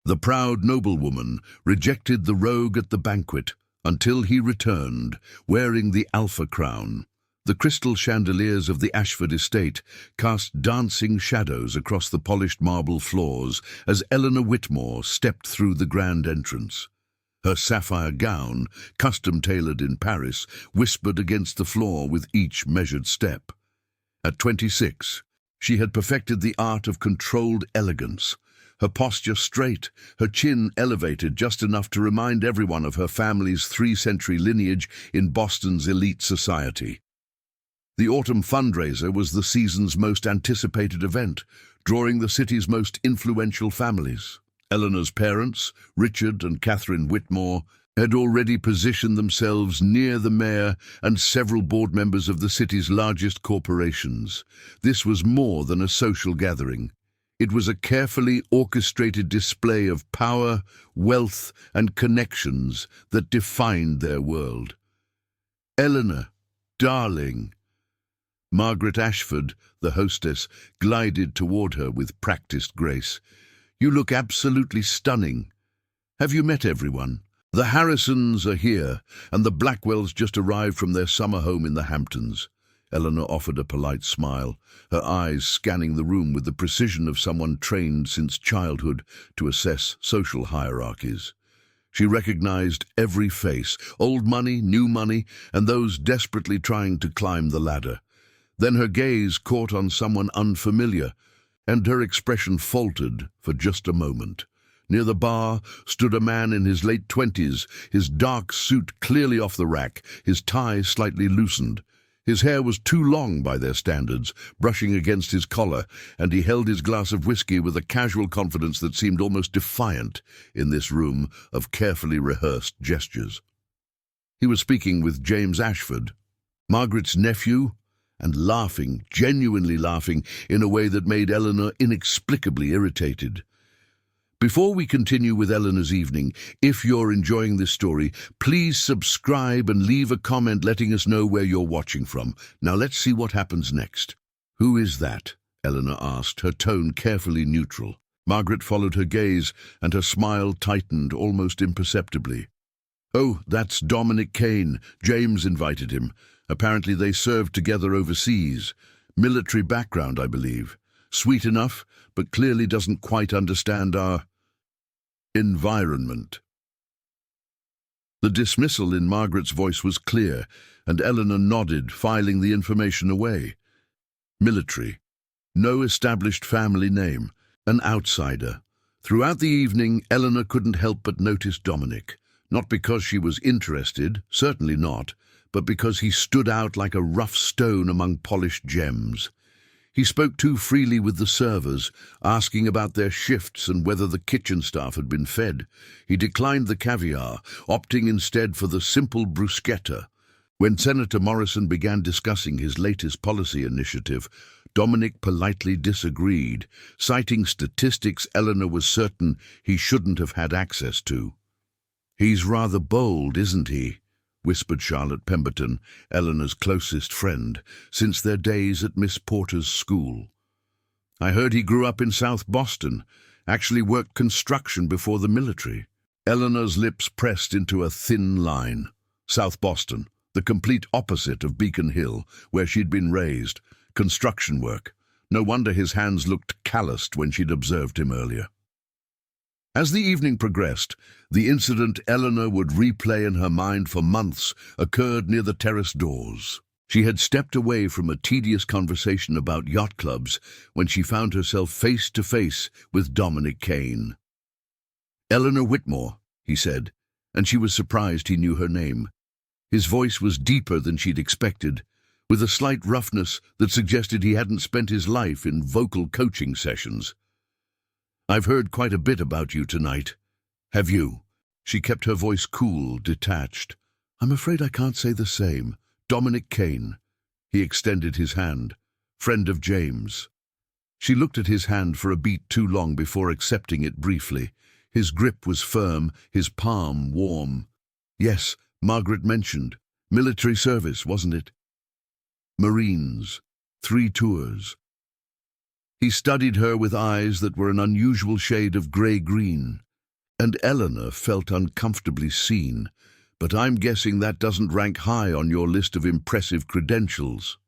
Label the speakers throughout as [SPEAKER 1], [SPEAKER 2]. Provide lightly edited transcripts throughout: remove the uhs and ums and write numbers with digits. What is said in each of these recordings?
[SPEAKER 1] The proud noblewoman rejected the rogue at the banquet until he returned, wearing the alpha crown. The crystal chandeliers of the Ashford estate cast dancing shadows across the polished marble floors as Eleanor Whitmore stepped through the grand entrance. Her sapphire gown, custom-tailored in Paris, whispered against the floor with each measured step. At 26, she had perfected the art of controlled elegance. Her posture straight, her chin elevated just enough to remind everyone of her family's three-century lineage in Boston's elite society. The autumn fundraiser was the season's most anticipated event, drawing the city's most influential families. Eleanor's parents, Richard and Catherine Whitmore, had already positioned themselves near the mayor and several board members of the city's largest corporations. This was more than a social gathering. It was a carefully orchestrated display of power, wealth, and connections that defined their world. "Eleanor, darling." Margaret Ashford, the hostess, glided toward her with practiced grace. "You look absolutely stunning. Have you met everyone? The Harrisons are here, and the Blackwells just arrived from their summer home in the Hamptons." Eleanor offered a polite smile, her eyes scanning the room with the precision of someone trained since childhood to assess social hierarchies. She recognized every face, old money, new money, and those desperately trying to climb the ladder. Then her gaze caught on someone unfamiliar, and her expression faltered for just a moment. Near the bar stood a man in his late 20s, his dark suit clearly off the rack, his tie slightly loosened. His hair was too long by their standards, brushing against his collar, and he held his glass of whiskey with a casual confidence that seemed almost defiant in this room of carefully rehearsed gestures. He was speaking with James Ashford, Margaret's nephew, and laughing, genuinely laughing, in a way that made Eleanor inexplicably irritated. Before we continue with Eleanor's evening, if you're enjoying this story, please subscribe and leave a comment letting us know where you're watching from. Now let's see what happens next. "Who is that?" Eleanor asked, her tone carefully neutral. Margaret followed her gaze, and her smile tightened almost imperceptibly. "Oh, that's Dominic Kane. James invited him. Apparently they served together overseas. Military background, I believe. Sweet enough, but clearly doesn't quite understand our environment." The dismissal in Margaret's voice was clear, and Eleanor nodded, filing the information away. Military. No established family name. An outsider. Throughout the evening, Eleanor couldn't help but notice Dominic. Not because she was interested, certainly not, but because he stood out like a rough stone among polished gems. He spoke too freely with the servers, asking about their shifts and whether the kitchen staff had been fed. He declined the caviar, opting instead for the simple bruschetta. When Senator Morrison began discussing his latest policy initiative, Dominic politely disagreed, citing statistics Eleanor was certain he shouldn't have had access to. "He's rather bold, isn't he?" whispered Charlotte Pemberton, Eleanor's closest friend, since their days at Miss Porter's school. "I heard he grew up in South Boston, actually worked construction before the military." Eleanor's lips pressed into a thin line. South Boston, the complete opposite of Beacon Hill, where she'd been raised. Construction work. No wonder his hands looked calloused when she'd observed him earlier. As the evening progressed, the incident Eleanor would replay in her mind for months occurred near the terrace doors. She had stepped away from a tedious conversation about yacht clubs when she found herself face to face with Dominic Kane. "Eleanor Whitmore," he said, and she was surprised he knew her name. His voice was deeper than she'd expected, with a slight roughness that suggested he hadn't spent his life in vocal coaching sessions. "I've heard quite a bit about you tonight. Have you?" She kept her voice cool, detached. "I'm afraid I can't say the same. Dominic Kane." He extended his hand. "Friend of James." She looked at his hand for a beat too long before accepting it briefly. His grip was firm, his palm warm. "Yes, Margaret mentioned. Military service, wasn't it?" "Marines. 3 tours." He studied her with eyes that were an unusual shade of grey-green. And Eleanor felt uncomfortably seen. "But I'm guessing that doesn't rank high on your list of impressive credentials."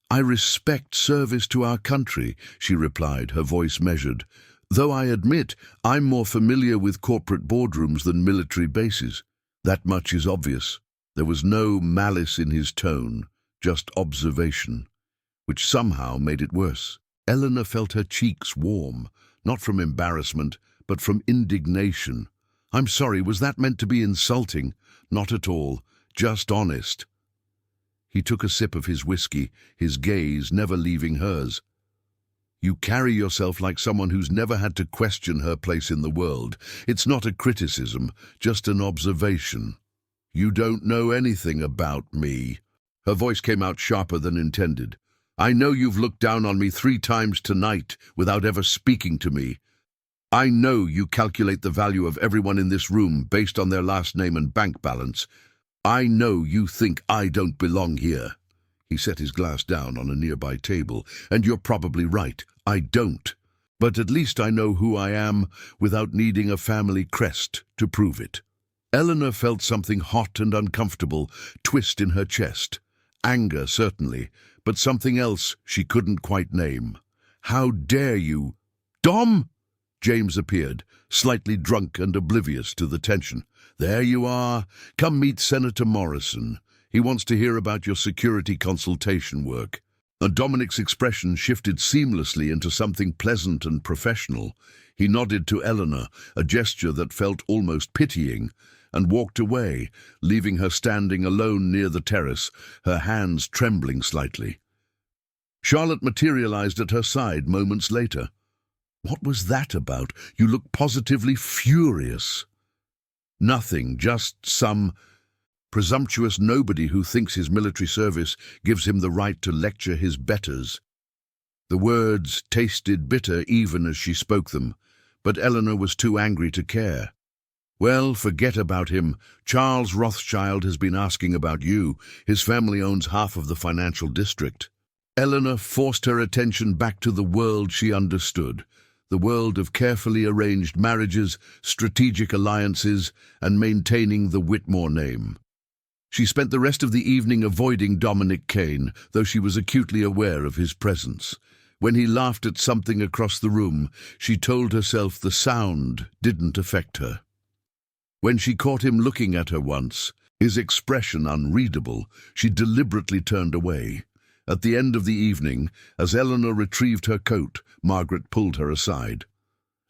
[SPEAKER 1] "I respect service to our country," she replied, her voice measured. "Though I admit I'm more familiar with corporate boardrooms than military bases. That much is obvious." There was no malice in his tone, just observation, which somehow made it worse. Eleanor felt her cheeks warm, not from embarrassment, but from indignation. "I'm sorry, was that meant to be insulting?" "Not at all, just honest." He took a sip of his whiskey, his gaze never leaving hers. "You carry yourself like someone who's never had to question her place in the world. It's not a criticism, just an observation." "You don't know anything about me." Her voice came out sharper than intended. "I know you've looked down on me 3 times tonight without ever speaking to me. I know you calculate the value of everyone in this room based on their last name and bank balance. I know you think I don't belong here." He set his glass down on a nearby table. "And you're probably right, I don't. But at least I know who I am without needing a family crest to prove it." Eleanor felt something hot and uncomfortable twist in her chest. Anger, certainly, but something else she couldn't quite name. "How dare you—" "Dom!" James appeared, slightly drunk and oblivious to the tension. "There you are. Come meet Senator Morrison. He wants to hear about your security consultation work." And Dominic's expression shifted seamlessly into something pleasant and professional. He nodded to Eleanor, a gesture that felt almost pitying, and walked away, leaving her standing alone near the terrace, her hands trembling slightly. Charlotte materialized at her side moments later. "What was that about? You look positively furious." "Nothing, just some presumptuous nobody who thinks his military service gives him the right to lecture his betters." The words tasted bitter even as she spoke them, but Eleanor was too angry to care. "Well, forget about him. Charles Rothschild has been asking about you. His family owns half of the financial district." Eleanor forced her attention back to the world she understood, the world of carefully arranged marriages, strategic alliances, and maintaining the Whitmore name. She spent the rest of the evening avoiding Dominic Kane, though she was acutely aware of his presence. When he laughed at something across the room, she told herself the sound didn't affect her. When she caught him looking at her once, his expression unreadable, she deliberately turned away. At the end of the evening, as Eleanor retrieved her coat, Margaret pulled her aside.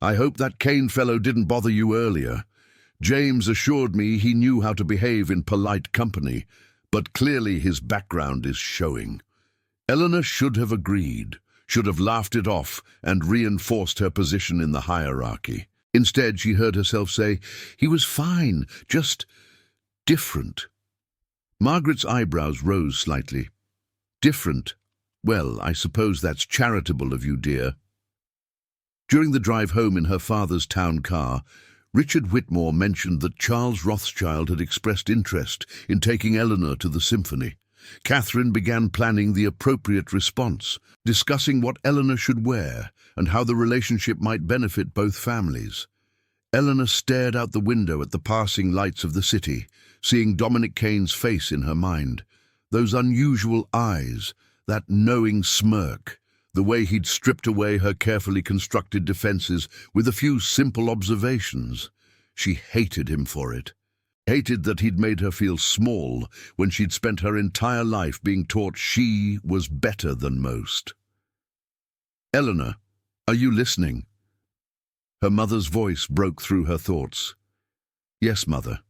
[SPEAKER 1] "I hope that Kane fellow didn't bother you earlier. James assured me he knew how to behave in polite company, but clearly his background is showing." Eleanor should have agreed, should have laughed it off and reinforced her position in the hierarchy. Instead, she heard herself say, "He was fine, just different." Margaret's eyebrows rose slightly. "Different? Well, I suppose that's charitable of you, dear." During the drive home in her father's town car, Richard Whitmore mentioned that Charles Rothschild had expressed interest in taking Eleanor to the symphony. Catherine began planning the appropriate response, discussing what Eleanor should wear and how the relationship might benefit both families. Eleanor stared out the window at the passing lights of the city, seeing Dominic Kane's face in her mind. Those unusual eyes, that knowing smirk, the way he'd stripped away her carefully constructed defenses with a few simple observations. She hated him for it. Hated that he'd made her feel small when she'd spent her entire life being taught she was better than most. "Eleanor, are you listening?" Her mother's voice broke through her thoughts. "Yes, Mother.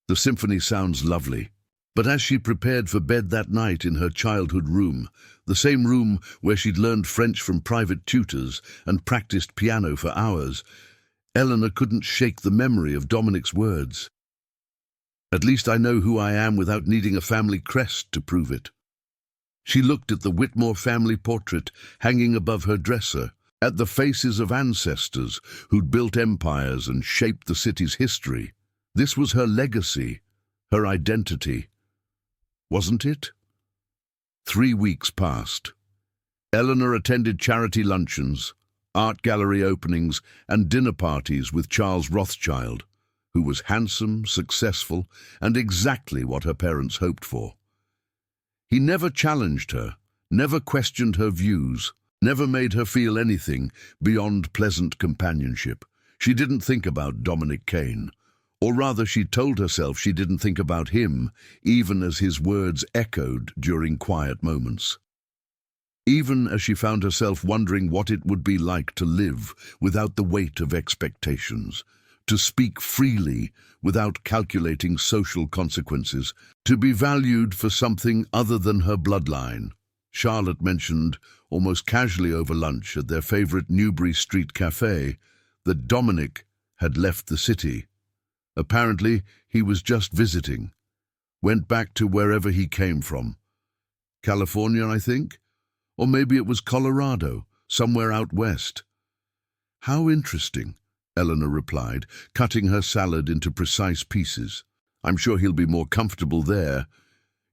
[SPEAKER 1] The symphony sounds lovely." But as she prepared for bed that night in her childhood room, the same room where she'd learned French from private tutors and practiced piano for hours, Eleanor couldn't shake the memory of Dominic's words. "At least I know who I am without needing a family crest to prove it." She looked at the Whitmore family portrait hanging above her dresser, at the faces of ancestors who'd built empires and shaped the city's history. This was her legacy, her identity. Wasn't it? 3 weeks passed. Eleanor attended charity luncheons, art gallery openings, and dinner parties with Charles Rothschild. who was handsome, successful, and exactly what her parents hoped for. He never challenged her, never questioned her views, never made her feel anything beyond pleasant companionship. She didn't think about Dominic Kane, or rather she told herself she didn't think about him, even as his words echoed during quiet moments. Even as she found herself wondering what it would be like to live without the weight of expectations, to speak freely without calculating social consequences, to be valued for something other than her bloodline. Charlotte mentioned, almost casually over lunch at their favorite Newbury Street cafe, that Dominic had left the city. Apparently, he was just visiting. Went back to wherever he came from. California, I think? Or maybe it was Colorado, somewhere out west. How interesting, Eleanor replied, cutting her salad into precise pieces. I'm sure he'll be more comfortable there.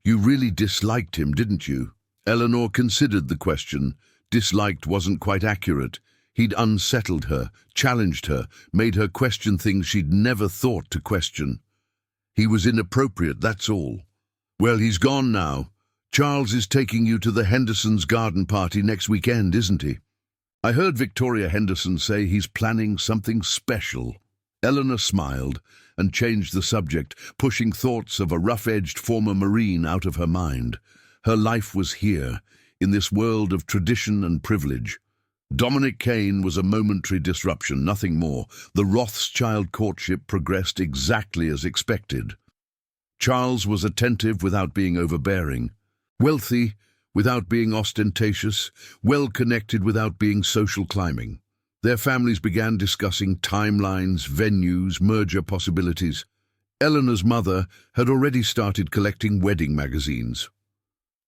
[SPEAKER 1] You really disliked him, didn't you? Eleanor considered the question. Disliked wasn't quite accurate. He'd unsettled her, challenged her, made her question things she'd never thought to question. He was inappropriate, that's all. Well, he's gone now. Charles is taking you to the Hendersons' garden party next weekend, isn't he? I heard Victoria Henderson say he's planning something special. Eleanor smiled and changed the subject, pushing thoughts of a rough-edged former Marine out of her mind. Her life was here, in this world of tradition and privilege. Dominic Kane was a momentary disruption, nothing more. The Rothschild courtship progressed exactly as expected. Charles was attentive without being overbearing, wealthy without being ostentatious, well-connected without being social climbing. Their families began discussing timelines, venues, merger possibilities. Eleanor's mother had already started collecting wedding magazines.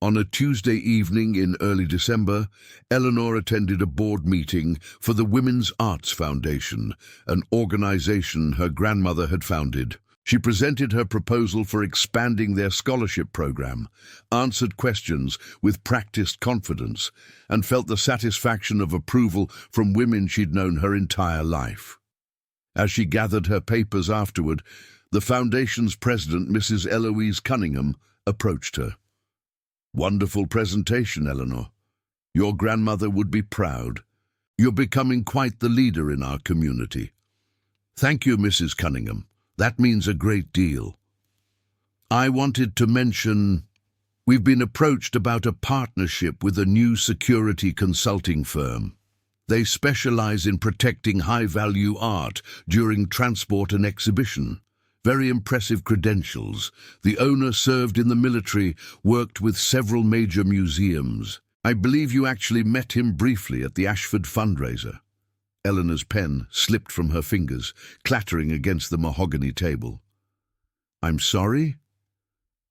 [SPEAKER 1] On a Tuesday evening in early December, Eleanor attended a board meeting for the Women's Arts Foundation, an organization her grandmother had founded. She presented her proposal for expanding their scholarship program, answered questions with practiced confidence, and felt the satisfaction of approval from women she'd known her entire life. As she gathered her papers afterward, the foundation's president, Mrs. Eloise Cunningham, approached her. Wonderful presentation, Eleanor. Your grandmother would be proud. You're becoming quite the leader in our community. Thank you, Mrs. Cunningham. That means a great deal. I wanted to mention, we've been approached about a partnership with a new security consulting firm. They specialize in protecting high-value art during transport and exhibition. Very impressive credentials. The owner served in the military, worked with several major museums. I believe you actually met him briefly at the Ashford fundraiser. Eleanor's pen slipped from her fingers, clattering against the mahogany table. I'm sorry?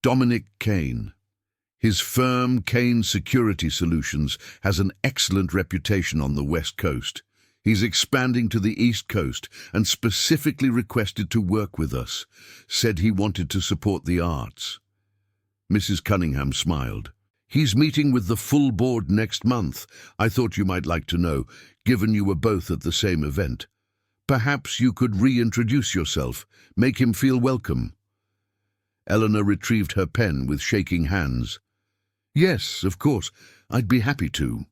[SPEAKER 1] Dominic Kane. His firm, Kane Security Solutions, has an excellent reputation on the West Coast. He's expanding to the East Coast and specifically requested to work with us, said he wanted to support the arts. Mrs. Cunningham smiled. He's meeting with the full board next month. I thought you might like to know, given you were both at the same event. Perhaps you could reintroduce yourself, make him feel welcome. Eleanor retrieved her pen with shaking hands. Yes, of course, I'd be happy to.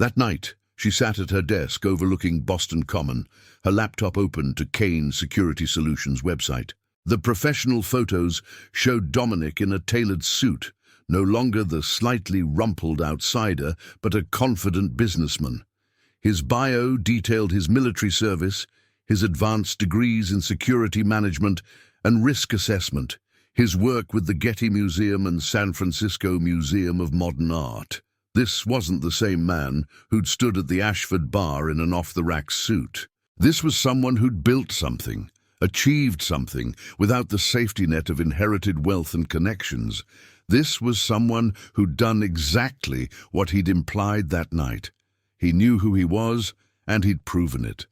[SPEAKER 1] That night, she sat at her desk overlooking Boston Common, her laptop open to Kane Security Solutions' website. The professional photos showed Dominic in a tailored suit, no longer the slightly rumpled outsider, but a confident businessman. His bio detailed his military service, his advanced degrees in security management and risk assessment, his work with the Getty Museum and San Francisco Museum of Modern Art. This wasn't the same man who'd stood at the Ashford bar in an off-the-rack suit. This was someone who'd built something, achieved something, without the safety net of inherited wealth and connections. This was someone who'd done exactly what he'd implied that night. He knew who he was, and he'd proven it.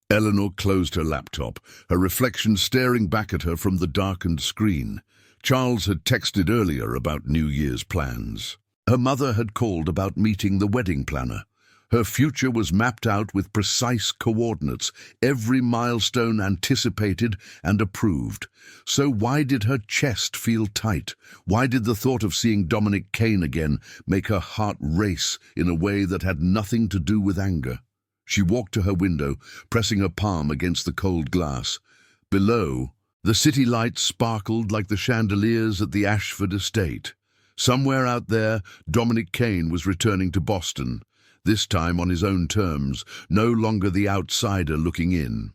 [SPEAKER 1] Eleanor closed her laptop, her reflection staring back at her from the darkened screen. Charles had texted earlier about New Year's plans. Her mother had called about meeting the wedding planner. Her future was mapped out with precise coordinates, every milestone anticipated and approved. So why did her chest feel tight? Why did the thought of seeing Dominic Kane again make her heart race in a way that had nothing to do with anger? She walked to her window, pressing her palm against the cold glass. Below, the city lights sparkled like the chandeliers at the Ashford estate. Somewhere out there, Dominic Kane was returning to Boston, this time on his own terms, no longer the outsider looking in.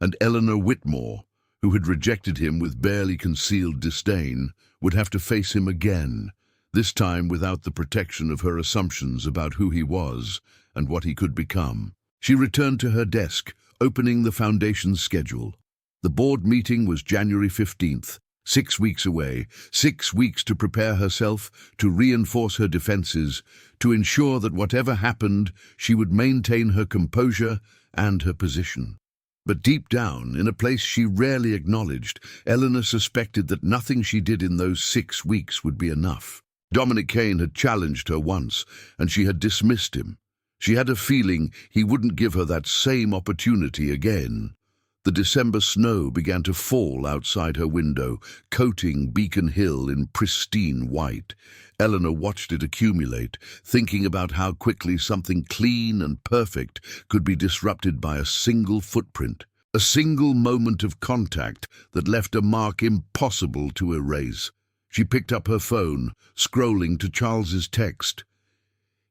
[SPEAKER 1] And Eleanor Whitmore, who had rejected him with barely concealed disdain, would have to face him again, this time without the protection of her assumptions about who he was and what he could become. She returned to her desk, opening the foundation's schedule. The board meeting was January 15th, 6 weeks away, 6 weeks to prepare herself, to reinforce her defenses, to ensure that whatever happened, she would maintain her composure and her position. But deep down, in a place she rarely acknowledged, Eleanor suspected that nothing she did in those 6 weeks would be enough. Dominic Kane had challenged her once, and she had dismissed him. She had a feeling he wouldn't give her that same opportunity again. The December snow began to fall outside her window, coating Beacon Hill in pristine white. Eleanor watched it accumulate, thinking about how quickly something clean and perfect could be disrupted by a single footprint, a single moment of contact that left a mark impossible to erase. She picked up her phone, scrolling to Charles's text.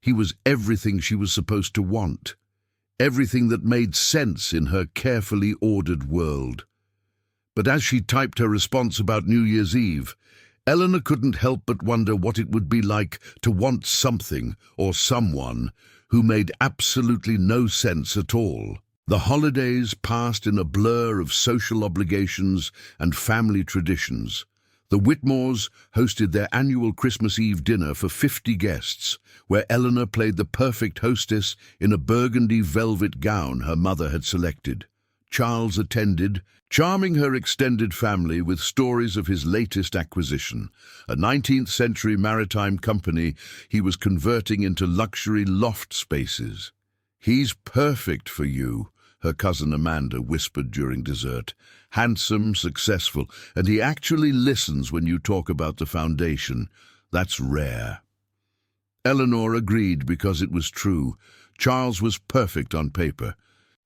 [SPEAKER 1] He was everything she was supposed to want. Everything that made sense in her carefully ordered world. But as she typed her response about New Year's Eve, Eleanor couldn't help but wonder what it would be like to want something or someone who made absolutely no sense at all. The holidays passed in a blur of social obligations and family traditions. The Whitmores hosted their annual Christmas Eve dinner for 50 guests, where Eleanor played the perfect hostess in a burgundy velvet gown her mother had selected. Charles attended, charming her extended family with stories of his latest acquisition, a 19th-century maritime company he was converting into luxury loft spaces. "He's perfect for you," her cousin Amanda whispered during dessert. "Handsome, successful, and he actually listens when you talk about the foundation. That's rare." Eleanor agreed because it was true. Charles was perfect on paper.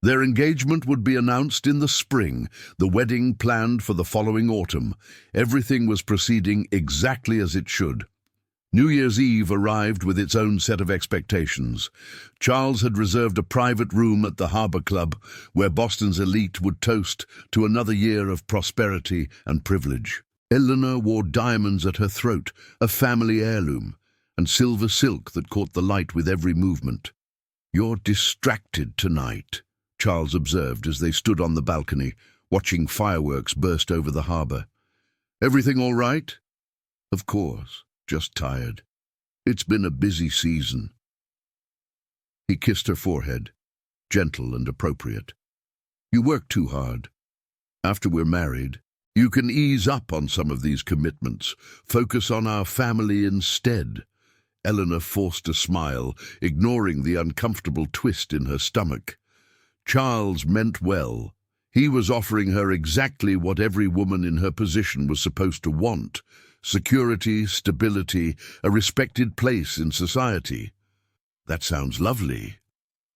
[SPEAKER 1] Their engagement would be announced in the spring, the wedding planned for the following autumn. Everything was proceeding exactly as it should. New Year's Eve arrived with its own set of expectations. Charles had reserved a private room at the Harbour Club where Boston's elite would toast to another year of prosperity and privilege. Eleanor wore diamonds at her throat, a family heirloom, and silver silk that caught the light with every movement. "You're distracted tonight," Charles observed as they stood on the balcony, watching fireworks burst over the harbour. "Everything all right?" "Of course. Just tired. It's been a busy season." He kissed her forehead, gentle and appropriate. "You work too hard. After we're married, you can ease up on some of these commitments, focus on our family instead." Eleanor forced a smile, ignoring the uncomfortable twist in her stomach. Charles meant well. He was offering her exactly what every woman in her position was supposed to want: security, stability, a respected place in society. "That sounds lovely,"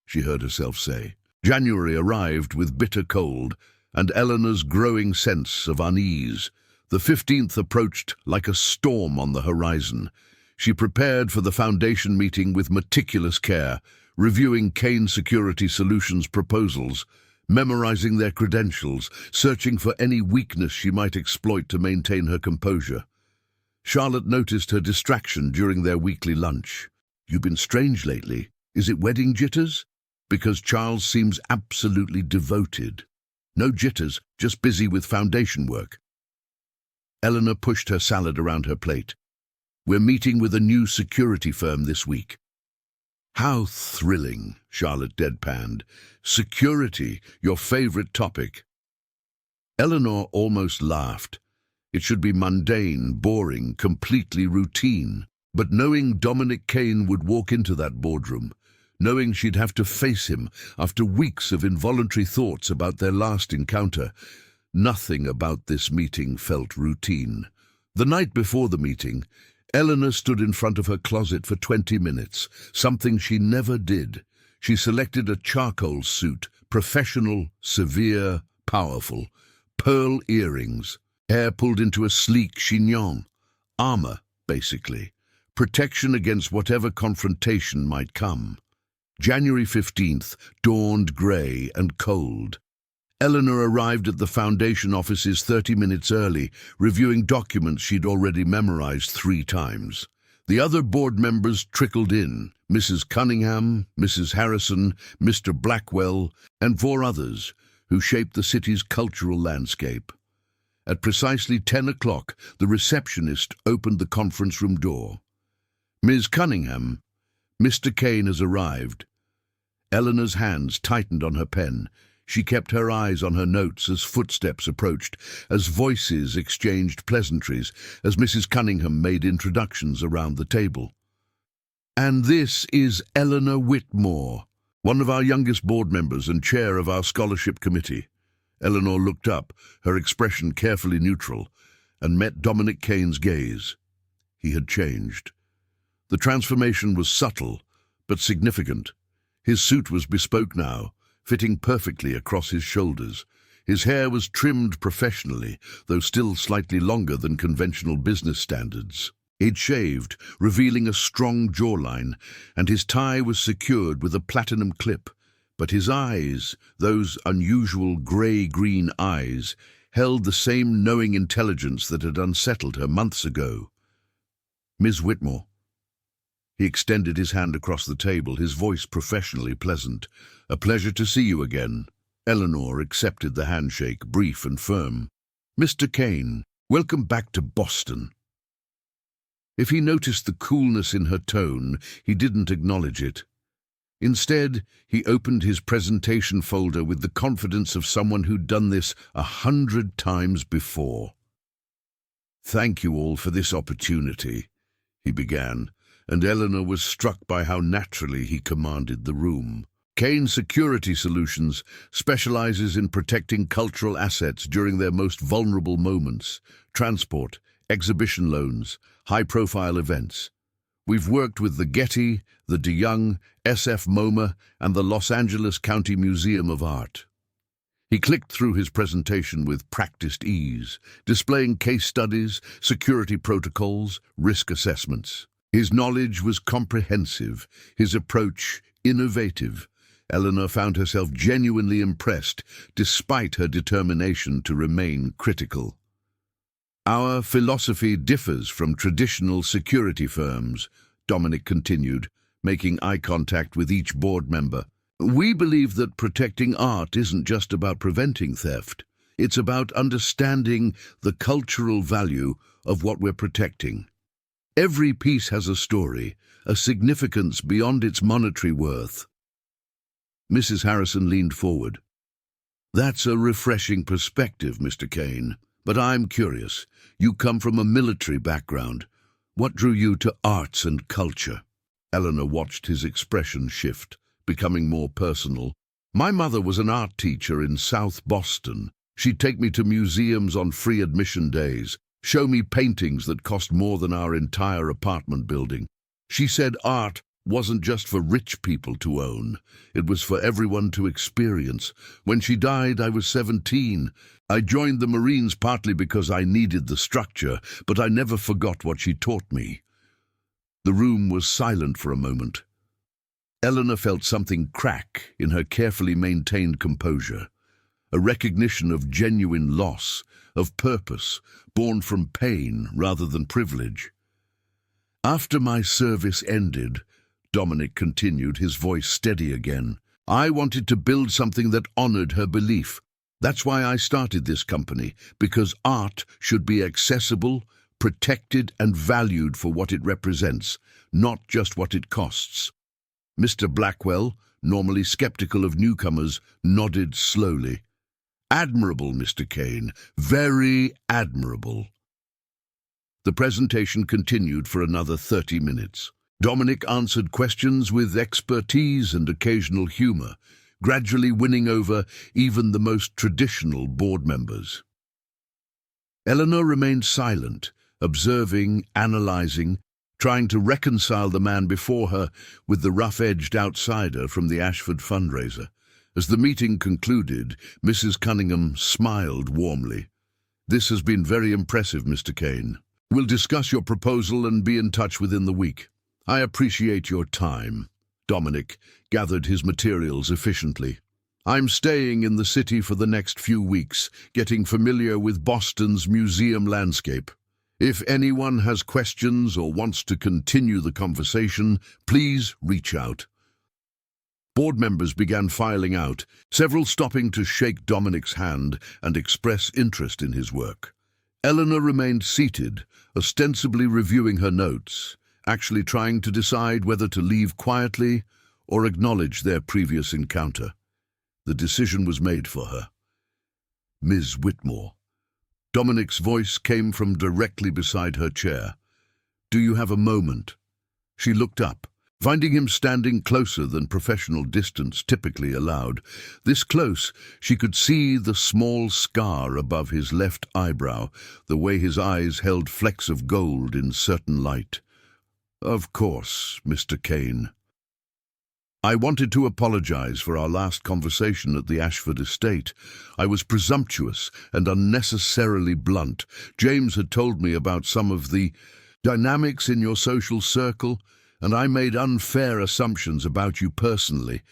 [SPEAKER 1] she heard herself say. January arrived with bitter cold and Eleanor's growing sense of unease. The 15th approached like a storm on the horizon. She prepared for the foundation meeting with meticulous care, reviewing Kane Security Solutions proposals, memorizing their credentials, searching for any weakness she might exploit to maintain her composure. Charlotte noticed her distraction during their weekly lunch. "You've been strange lately. Is it wedding jitters?" "Because Charles seems absolutely devoted." "No jitters, just busy with foundation work." Eleanor pushed her salad around her plate. "We're meeting with a new security firm this week." "How thrilling," Charlotte deadpanned. "Security, your favorite topic." Eleanor almost laughed. It should be mundane, boring, completely routine. But knowing Dominic Kane would walk into that boardroom, knowing she'd have to face him after weeks of involuntary thoughts about their last encounter. Nothing about this meeting felt routine. The night before the meeting, Eleanor stood in front of her closet for 20 minutes, something she never did. She selected a charcoal suit, professional, severe, powerful, pearl earrings, hair pulled into a sleek chignon, armor, basically, protection against whatever confrontation might come. January 15th dawned grey and cold. Eleanor arrived at the foundation offices 30 minutes early, reviewing documents she'd already memorized 3 times. The other board members trickled in: Mrs. Cunningham, Mrs. Harrison, Mr. Blackwell, and 4 others who shaped the city's cultural landscape. At precisely 10 o'clock, the receptionist opened the conference room door. "Ms. Cunningham, Mr. Kane has arrived." Eleanor's hands tightened on her pen. She kept her eyes on her notes as footsteps approached, as voices exchanged pleasantries, as Mrs. Cunningham made introductions around the table. "And this is Eleanor Whitmore, one of our youngest board members and chair of our scholarship committee." Eleanor looked up, her expression carefully neutral, and met Dominic Kane's gaze. He had changed. The transformation was subtle, but significant. His suit was bespoke now, fitting perfectly across his shoulders. His hair was trimmed professionally, though still slightly longer than conventional business standards. He'd shaved, revealing a strong jawline, and his tie was secured with a platinum clip. But his eyes, those unusual grey-green eyes, held the same knowing intelligence that had unsettled her months ago. "Ms. Whitmore." He extended his hand across the table, his voice professionally pleasant. "A pleasure to see you again." Eleanor accepted the handshake, brief and firm. "Mr. Kane, welcome back to Boston." If he noticed the coolness in her tone, he didn't acknowledge it. Instead, he opened his presentation folder with the confidence of someone who'd done this 100 times before. "Thank you all for this opportunity," he began, and Eleanor was struck by how naturally he commanded the room. Kane Security Solutions specializes in protecting cultural assets during their most vulnerable moments: transport, exhibition loans, high-profile events. We've worked with the Getty, the De Young, SF MoMA, and the Los Angeles County Museum of Art. He clicked through his presentation with practiced ease, displaying case studies, security protocols, risk assessments. His knowledge was comprehensive, his approach innovative. Eleanor found herself genuinely impressed, despite her determination to remain critical. "Our philosophy differs from traditional security firms," Dominic continued, making eye contact with each board member. "We believe that protecting art isn't just about preventing theft. It's about understanding the cultural value of what we're protecting. Every piece has a story, a significance beyond its monetary worth." Mrs. Harrison leaned forward. "That's a refreshing perspective, Mr. Kane. But I'm curious. You come from a military background. What drew you to arts and culture?" Eleanor watched his expression shift, becoming more personal. "My mother was an art teacher in South Boston. She'd take me to museums on free admission days, show me paintings that cost more than our entire apartment building. She said art wasn't just for rich people to own. It was for everyone to experience. When she died, I was 17. I joined the Marines partly because I needed the structure, but I never forgot what she taught me." The room was silent for a moment. Eleanor felt something crack in her carefully maintained composure, a recognition of genuine loss, of purpose, born from pain rather than privilege. "After my service ended," Dominic continued, his voice steady again, "I wanted to build something that honored her belief. That's why I started this company, because art should be accessible, protected and valued for what it represents, not just what it costs." Mr. Blackwell, normally skeptical of newcomers, nodded slowly. "Admirable, Mr. Kane, very admirable." The presentation continued for another 30 minutes. Dominic answered questions with expertise and occasional humor, gradually winning over even the most traditional board members. Eleanor remained silent, observing, analyzing, trying to reconcile the man before her with the rough-edged outsider from the Ashford fundraiser. As the meeting concluded, Mrs. Cunningham smiled warmly. "This has been very impressive, Mr. Kane. We'll discuss your proposal and be in touch within the week. I appreciate your time." Dominic gathered his materials efficiently. "I'm staying in the city for the next few weeks, getting familiar with Boston's museum landscape. If anyone has questions or wants to continue the conversation, please reach out." Board members began filing out, several stopping to shake Dominic's hand and express interest in his work. Eleanor remained seated, ostensibly reviewing her notes, actually trying to decide whether to leave quietly or acknowledge their previous encounter. The decision was made for her. "Ms. Whitmore." Dominic's voice came from directly beside her chair. "Do you have a moment?" She looked up, finding him standing closer than professional distance typically allowed. This close, she could see the small scar above his left eyebrow, the way his eyes held flecks of gold in certain light. "Of course, Mr. Kane. I wanted to apologize for our last conversation at the Ashford estate. I was presumptuous and unnecessarily blunt. James had told me about some of the dynamics in your social circle, and I made unfair assumptions about you personally."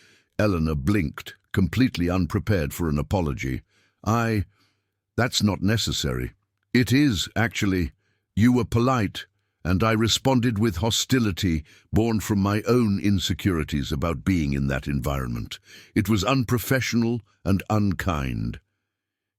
[SPEAKER 1] Eleanor blinked, completely unprepared for an apology. That's not necessary. It is, actually. You were polite, and I responded with hostility born from my own insecurities about being in that environment. It was unprofessional and unkind."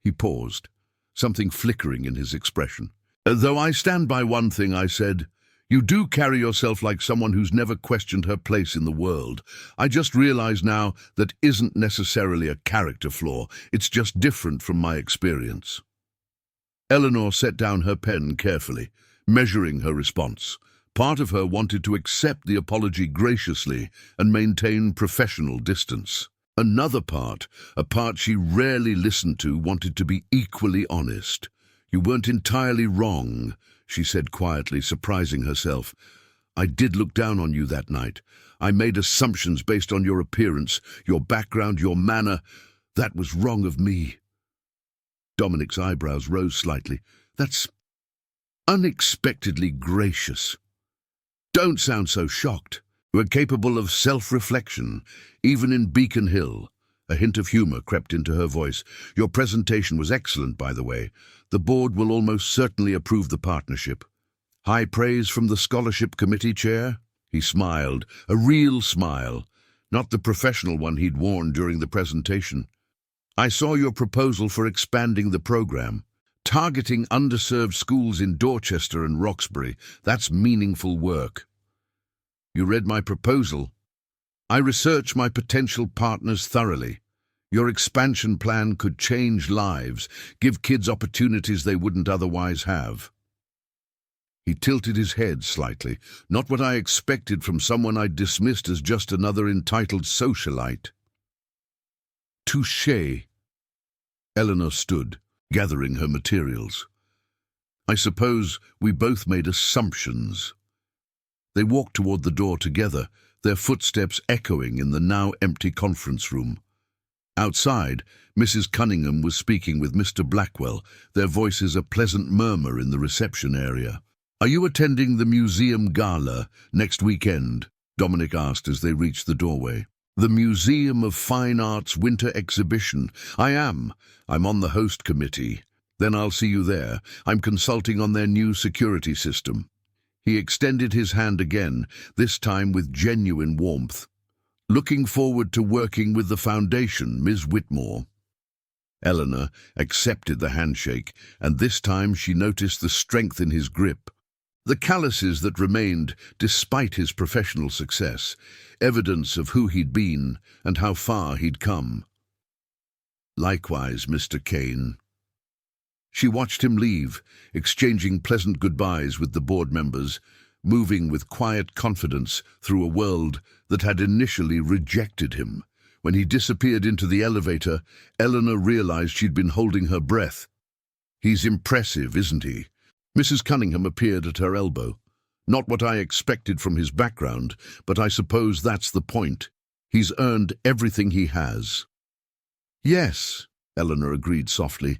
[SPEAKER 1] He paused, something flickering in his expression. "Though I stand by one thing I said. You do carry yourself like someone who's never questioned her place in the world. I just realize now that isn't necessarily a character flaw. It's just different from my experience." Eleanor set down her pen carefully, measuring her response. Part of her wanted to accept the apology graciously and maintain professional distance. Another part, a part she rarely listened to, wanted to be equally honest. "You weren't entirely wrong," she said quietly, surprising herself. "I did look down on you that night. I made assumptions based on your appearance, your background, your manner. That was wrong of me." Dominic's eyebrows rose slightly. "That's unexpectedly gracious." "Don't sound so shocked. We're capable of self-reflection, even in Beacon Hill." A hint of humor crept into her voice. "Your presentation was excellent, by the way. The board will almost certainly approve the partnership." "High praise from the scholarship committee chair?" He smiled, a real smile, not the professional one he'd worn during the presentation. "I saw your proposal for expanding the program. Targeting underserved schools in Dorchester and Roxbury. That's meaningful work." "You read my proposal?" "I researched my potential partners thoroughly. Your expansion plan could change lives, give kids opportunities they wouldn't otherwise have." He tilted his head slightly, not what I expected from someone I'd dismissed as just another entitled socialite. "Touché." Eleanor stood, gathering her materials. "I suppose we both made assumptions." They walked toward the door together, their footsteps echoing in the now empty conference room. Outside, Mrs. Cunningham was speaking with Mr. Blackwell, their voices a pleasant murmur in the reception area. "Are you attending the museum gala next weekend?" Dominic asked as they reached the doorway. "The Museum of Fine Arts Winter Exhibition. I am. I'm on the host committee. Then I'll see you there. I'm consulting on their new security system." He extended his hand again, this time with genuine warmth. "Looking forward to working with the foundation, Ms. Whitmore." Eleanor accepted the handshake, and this time she noticed the strength in his grip. The calluses that remained despite his professional success, evidence of who he'd been and how far he'd come. "Likewise, Mr. Kane." She watched him leave, exchanging pleasant goodbyes with the board members, moving with quiet confidence through a world that had initially rejected him. When he disappeared into the elevator, Eleanor realized she'd been holding her breath. "He's impressive, isn't he?" Mrs. Cunningham appeared at her elbow. "Not what I expected from his background, but I suppose that's the point. He's earned everything he has." "Yes," Eleanor agreed softly.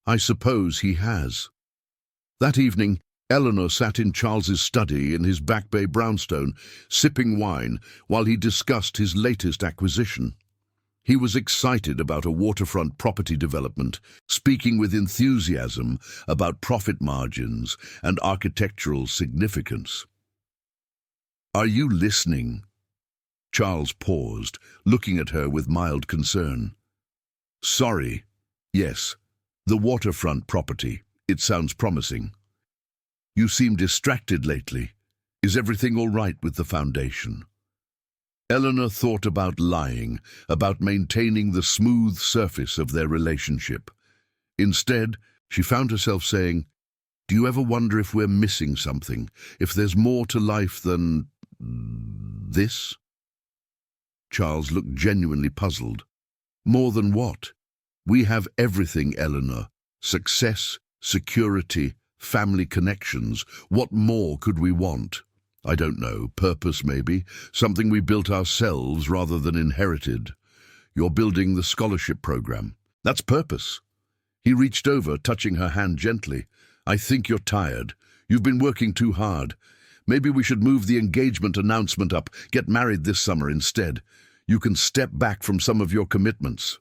[SPEAKER 1] "I suppose he has." That evening, Eleanor sat in Charles's study in his Back Bay brownstone, sipping wine while he discussed his latest acquisition. He was excited about a waterfront property development, speaking with enthusiasm about profit margins and architectural significance. "Are you listening?" Charles paused, looking at her with mild concern. "Sorry. Yes, the waterfront property. It sounds promising. You seem distracted lately. Is everything all right with the foundation?" Eleanor thought about lying, about maintaining the smooth surface of their relationship. Instead, she found herself saying, "Do you ever wonder if we're missing something, if there's more to life than this?" Charles looked genuinely puzzled. "More than what?" "We have everything, Eleanor. Success, security, family connections. What more could we want?" "I don't know. Purpose, maybe. Something we built ourselves rather than inherited. You're building the scholarship program. That's purpose." He reached over, touching her hand gently. "I think you're tired. You've been working too hard. Maybe we should move the engagement announcement up, get married this summer instead. You can step back from some of your commitments."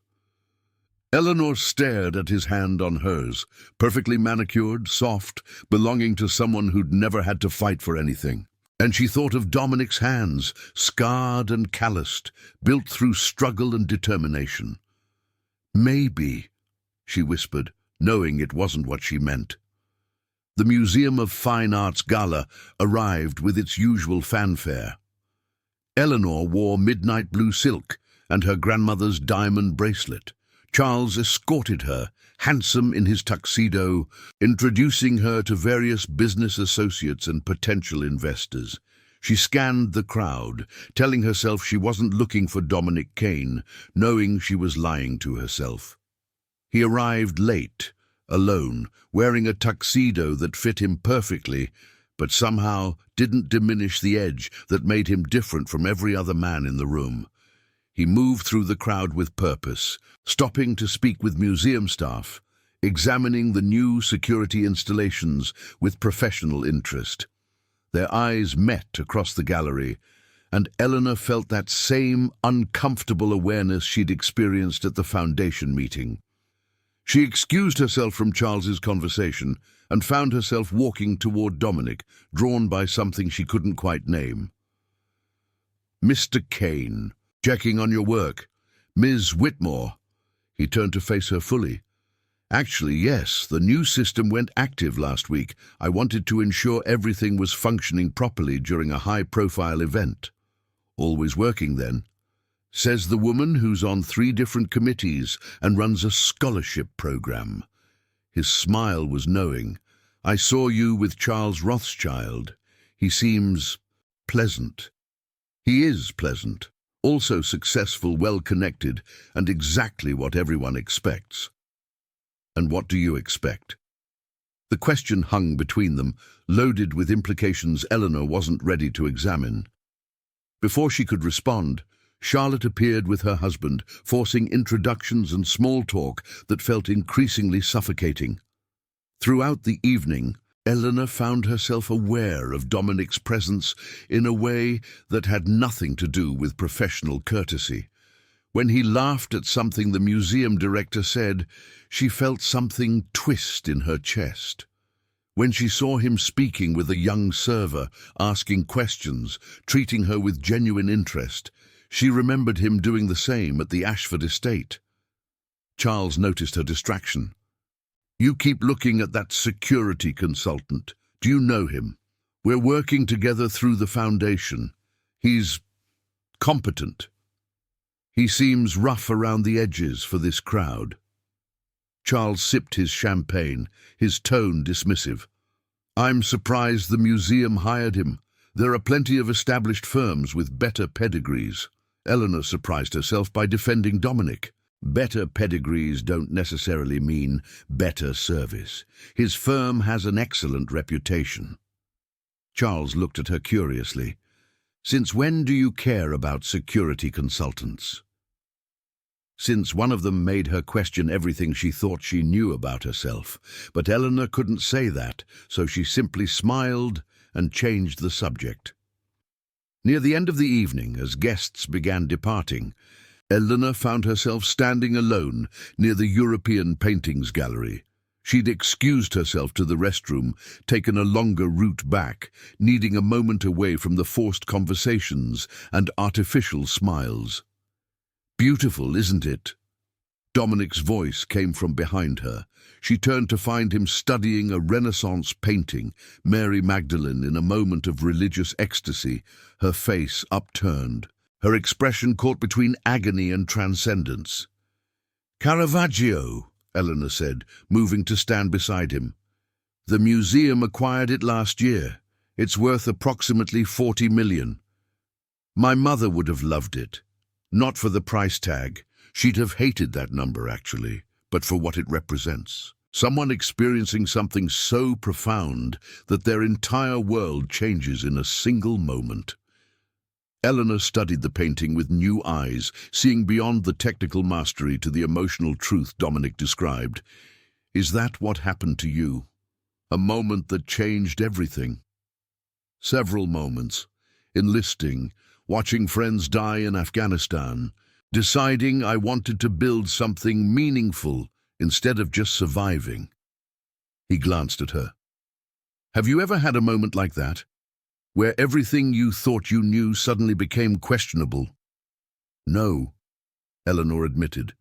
[SPEAKER 1] Eleanor stared at his hand on hers, perfectly manicured, soft, belonging to someone who'd never had to fight for anything. And she thought of Dominic's hands, scarred and calloused, built through struggle and determination. "Maybe," she whispered, knowing it wasn't what she meant. The Museum of Fine Arts Gala arrived with its usual fanfare. Eleanor wore midnight blue silk and her grandmother's diamond bracelet. Charles escorted her, handsome in his tuxedo, introducing her to various business associates and potential investors. She scanned the crowd, telling herself she wasn't looking for Dominic Kane, knowing she was lying to herself. He arrived late, alone, wearing a tuxedo that fit him perfectly, but somehow didn't diminish the edge that made him different from every other man in the room. He moved through the crowd with purpose, stopping to speak with museum staff, examining the new security installations with professional interest. Their eyes met across the gallery, and Eleanor felt that same uncomfortable awareness she'd experienced at the foundation meeting. She excused herself from Charles's conversation and found herself walking toward Dominic, drawn by something she couldn't quite name. "Mr. Kane, checking on your work. Ms. Whitmore." He turned to face her fully. "Actually, yes, the new system went active last week. I wanted to ensure everything was functioning properly during a high-profile event." "Always working, then?" Says the woman who's on 3 different committees and runs a scholarship program. His smile was knowing. "I saw you with Charles Rothschild. He seems pleasant." "He is pleasant. Also successful, well-connected, and exactly what everyone expects." "And what do you expect?" The question hung between them, loaded with implications Eleanor wasn't ready to examine. Before she could respond, Charlotte appeared with her husband, forcing introductions and small talk that felt increasingly suffocating. Throughout the evening, Eleanor found herself aware of Dominic's presence in a way that had nothing to do with professional courtesy. When he laughed at something the museum director said, she felt something twist in her chest. When she saw him speaking with a young server, asking questions, treating her with genuine interest, she remembered him doing the same at the Ashford estate. Charles noticed her distraction. "You keep looking at that security consultant. Do you know him? We're working together through the foundation. He's competent. He seems rough around the edges for this crowd." Charles sipped his champagne, his tone dismissive. I'm surprised the museum hired him. There are plenty of established firms with better pedigrees. Eleanor surprised herself by defending Dominic. Better pedigrees don't necessarily mean better service. His firm has an excellent reputation. Charles looked at her curiously. Since when do you care about security consultants? Since one of them made her question everything she thought she knew about herself. But Eleanor couldn't say that, so she simply smiled and changed the subject. Near the end of the evening, as guests began departing, Eleanor found herself standing alone near the European Paintings Gallery. She'd excused herself to the restroom, taken a longer route back, needing a moment away from the forced conversations and artificial smiles. Beautiful, isn't it? Dominic's voice came from behind her. She turned to find him studying a Renaissance painting, Mary Magdalene in a moment of religious ecstasy, her face upturned, her expression caught between agony and transcendence. Caravaggio, Eleanor said, moving to stand beside him. The museum acquired it last year. It's worth approximately 40 million. My mother would have loved it. Not for the price tag. She'd have hated that number, actually, but for what it represents. Someone experiencing something so profound that their entire world changes in a single moment. Eleanor studied the painting with new eyes, seeing beyond the technical mastery to the emotional truth Dominic described. Is that what happened to you? A moment that changed everything? Several moments. Enlisting, watching friends die in Afghanistan, deciding I wanted to build something meaningful instead of just surviving. He glanced at her. Have you ever had a moment like that, where everything you thought you knew suddenly became questionable? No, Eleanor admitted.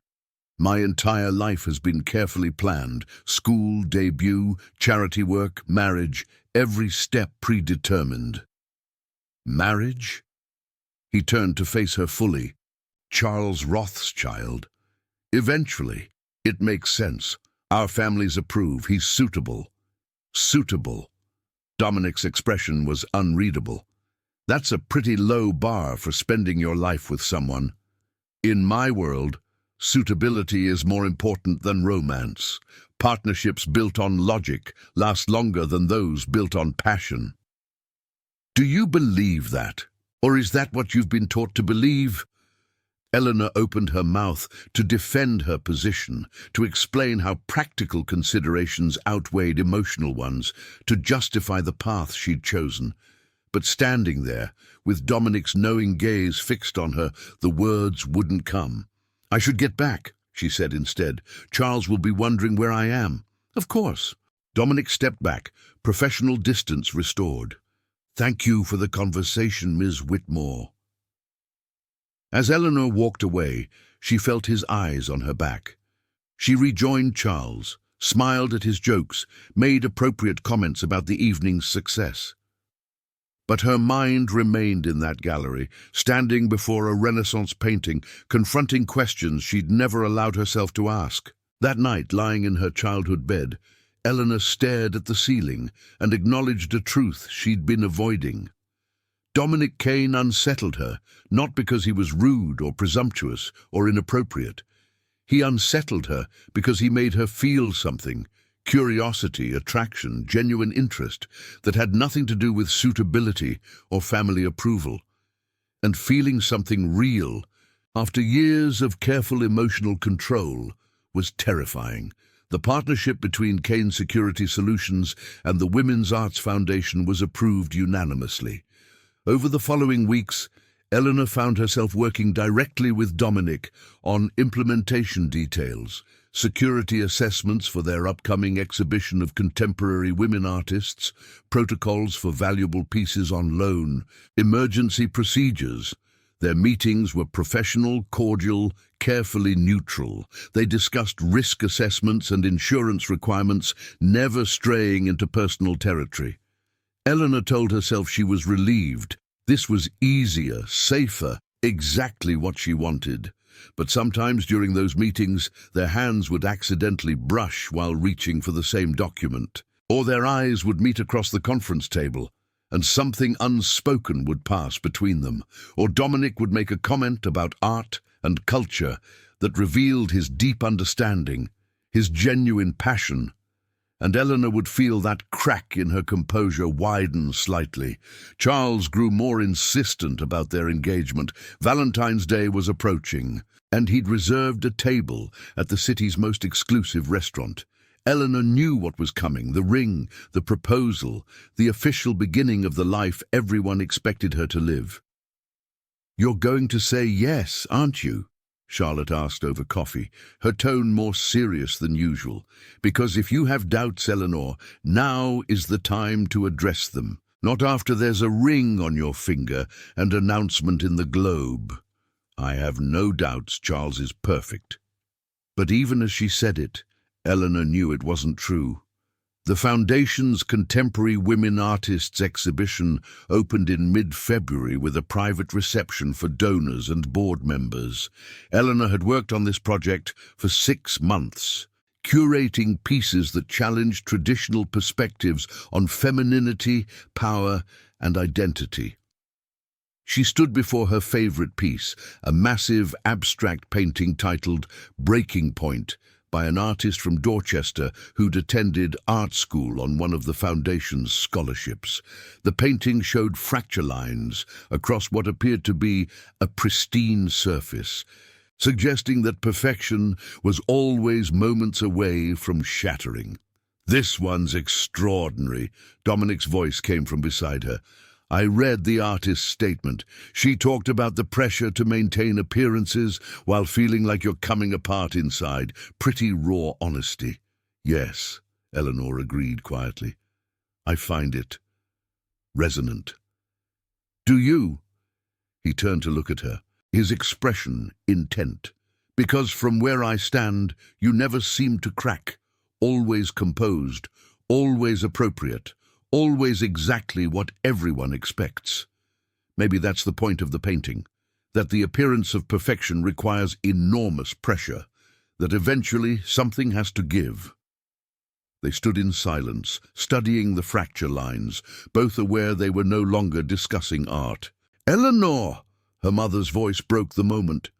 [SPEAKER 1] My entire life has been carefully planned. School, debut, charity work, marriage, every step predetermined. Marriage? He turned to face her fully. Charles Rothschild. Eventually. It makes sense. Our families approve. He's suitable. Suitable. Dominic's expression was unreadable. That's a pretty low bar for spending your life with someone. In my world, suitability is more important than romance. Partnerships built on logic last longer than those built on passion. Do you believe that? Or is that what you've been taught to believe? Eleanor opened her mouth to defend her position, to explain how practical considerations outweighed emotional ones, to justify the path she'd chosen. But standing there, with Dominic's knowing gaze fixed on her, the words wouldn't come. I should get back, she said instead. Charles will be wondering where I am. Of course. Dominic stepped back, professional distance restored. Thank you for the conversation, Ms. Whitmore. As Eleanor walked away, she felt his eyes on her back. She rejoined Charles, smiled at his jokes, made appropriate comments about the evening's success. But her mind remained in that gallery, standing before a Renaissance painting, confronting questions she'd never allowed herself to ask. That night, lying in her childhood bed, Eleanor stared at the ceiling and acknowledged a truth she'd been avoiding. Dominic Kane unsettled her, not because he was rude or presumptuous or inappropriate. He unsettled her because he made her feel something, curiosity, attraction, genuine interest, that had nothing to do with suitability or family approval. And feeling something real, after years of careful emotional control, was terrifying. The partnership between Kane Security Solutions and the Women's Arts Foundation was approved unanimously. Over the following weeks, Eleanor found herself working directly with Dominic on implementation details, security assessments for their upcoming exhibition of contemporary women artists, protocols for valuable pieces on loan, emergency procedures. Their meetings were professional, cordial, carefully neutral. They discussed risk assessments and insurance requirements, never straying into personal territory. Eleanor told herself she was relieved. This was easier, safer, exactly what she wanted. But sometimes during those meetings, their hands would accidentally brush while reaching for the same document. Or their eyes would meet across the conference table, and something unspoken would pass between them, or Dominic would make a comment about art and culture that revealed his deep understanding, his genuine passion, and Eleanor would feel that crack in her composure widen slightly. Charles grew more insistent about their engagement. Valentine's Day was approaching, and he'd reserved a table at the city's most exclusive restaurant. Eleanor knew what was coming: the ring, the proposal, the official beginning of the life everyone expected her to live. "You're going to say yes, aren't you?" Charlotte asked over coffee, her tone more serious than usual. "Because if you have doubts, Eleanor, now is the time to address them, not after there's a ring on your finger and announcement in the Globe." "I have no doubts Charles is perfect." But even as she said it, Eleanor knew it wasn't true. The Foundation's Contemporary Women Artists exhibition opened in mid-February with a private reception for donors and board members. Eleanor had worked on this project for 6 months, curating pieces that challenged traditional perspectives on femininity, power, and identity. She stood before her favorite piece, a massive abstract painting titled "Breaking Point," by an artist from Dorchester who'd attended art school on one of the Foundation's scholarships. The painting showed fracture lines across what appeared to be a pristine surface, suggesting that perfection was always moments away from shattering. "This one's extraordinary," Dominic's voice came from beside her. "I read the artist's statement. She talked about the pressure to maintain appearances while feeling like you're coming apart inside. Pretty raw honesty." "Yes," Eleanor agreed quietly. "I find it resonant." "Do you?" He turned to look at her, his expression intent. "Because from where I stand, you never seem to crack. Always composed, always appropriate. Always exactly what everyone expects." Maybe that's the point of the painting, that the appearance of perfection requires enormous pressure, that eventually something has to give. They stood in silence, studying the fracture lines, both aware they were no longer discussing art. "Eleanor!" Her mother's voice broke the moment.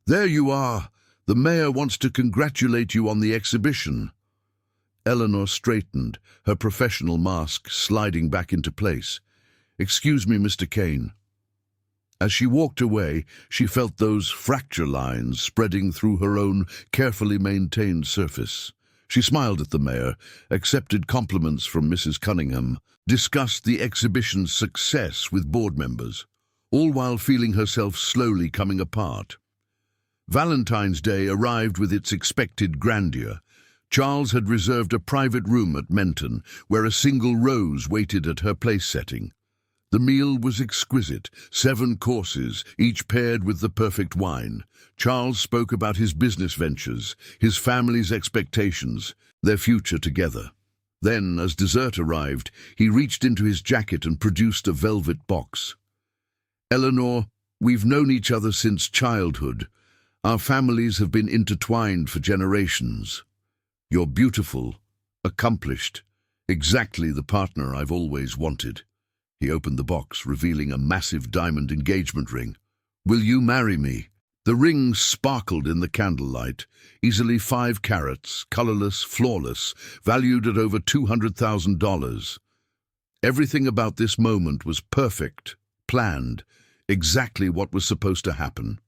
[SPEAKER 1] "There you are! The mayor wants to congratulate you on the exhibition." Eleanor straightened, her professional mask sliding back into place. "Excuse me, Mr. Kane." As she walked away, she felt those fracture lines spreading through her own carefully maintained surface. She smiled at the mayor, accepted compliments from Mrs. Cunningham, discussed the exhibition's success with board members, all while feeling herself slowly coming apart. Valentine's Day arrived with its expected grandeur. Charles had reserved a private room at Menton, where a single rose waited at her place setting. The meal was exquisite, 7 courses, each paired with the perfect wine. Charles spoke about his business ventures, his family's expectations, their future together. Then, as dessert arrived, he reached into his jacket and produced a velvet box. "Eleanor, we've known each other since childhood. Our families have been intertwined for generations. You're beautiful, accomplished, exactly the partner I've always wanted." He opened the box, revealing a massive diamond engagement ring. "Will you marry me?" The ring sparkled in the candlelight, easily 5 carats, colorless, flawless, valued at over $200,000. Everything about this moment was perfect, planned, exactly what was supposed to happen.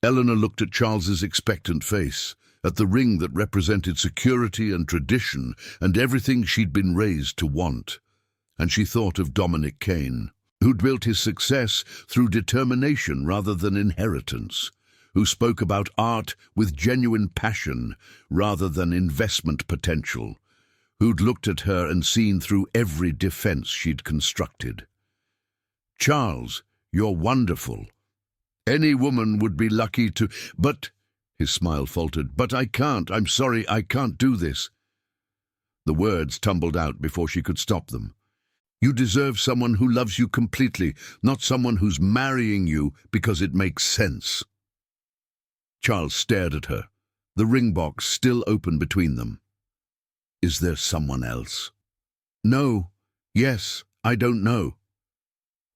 [SPEAKER 1] Eleanor looked at Charles's expectant face, at the ring that represented security and tradition and everything she'd been raised to want. And she thought of Dominic Kane, who'd built his success through determination rather than inheritance, who spoke about art with genuine passion rather than investment potential, who'd looked at her and seen through every defense she'd constructed. "Charles, you're wonderful. Any woman would be lucky to—" "But—" his smile faltered. "But I can't. I'm sorry, I can't do this." The words tumbled out before she could stop them. "You deserve someone who loves you completely, not someone who's marrying you because it makes sense." Charles stared at her, the ring box still open between them. Is there someone else? No. Yes, I don't know.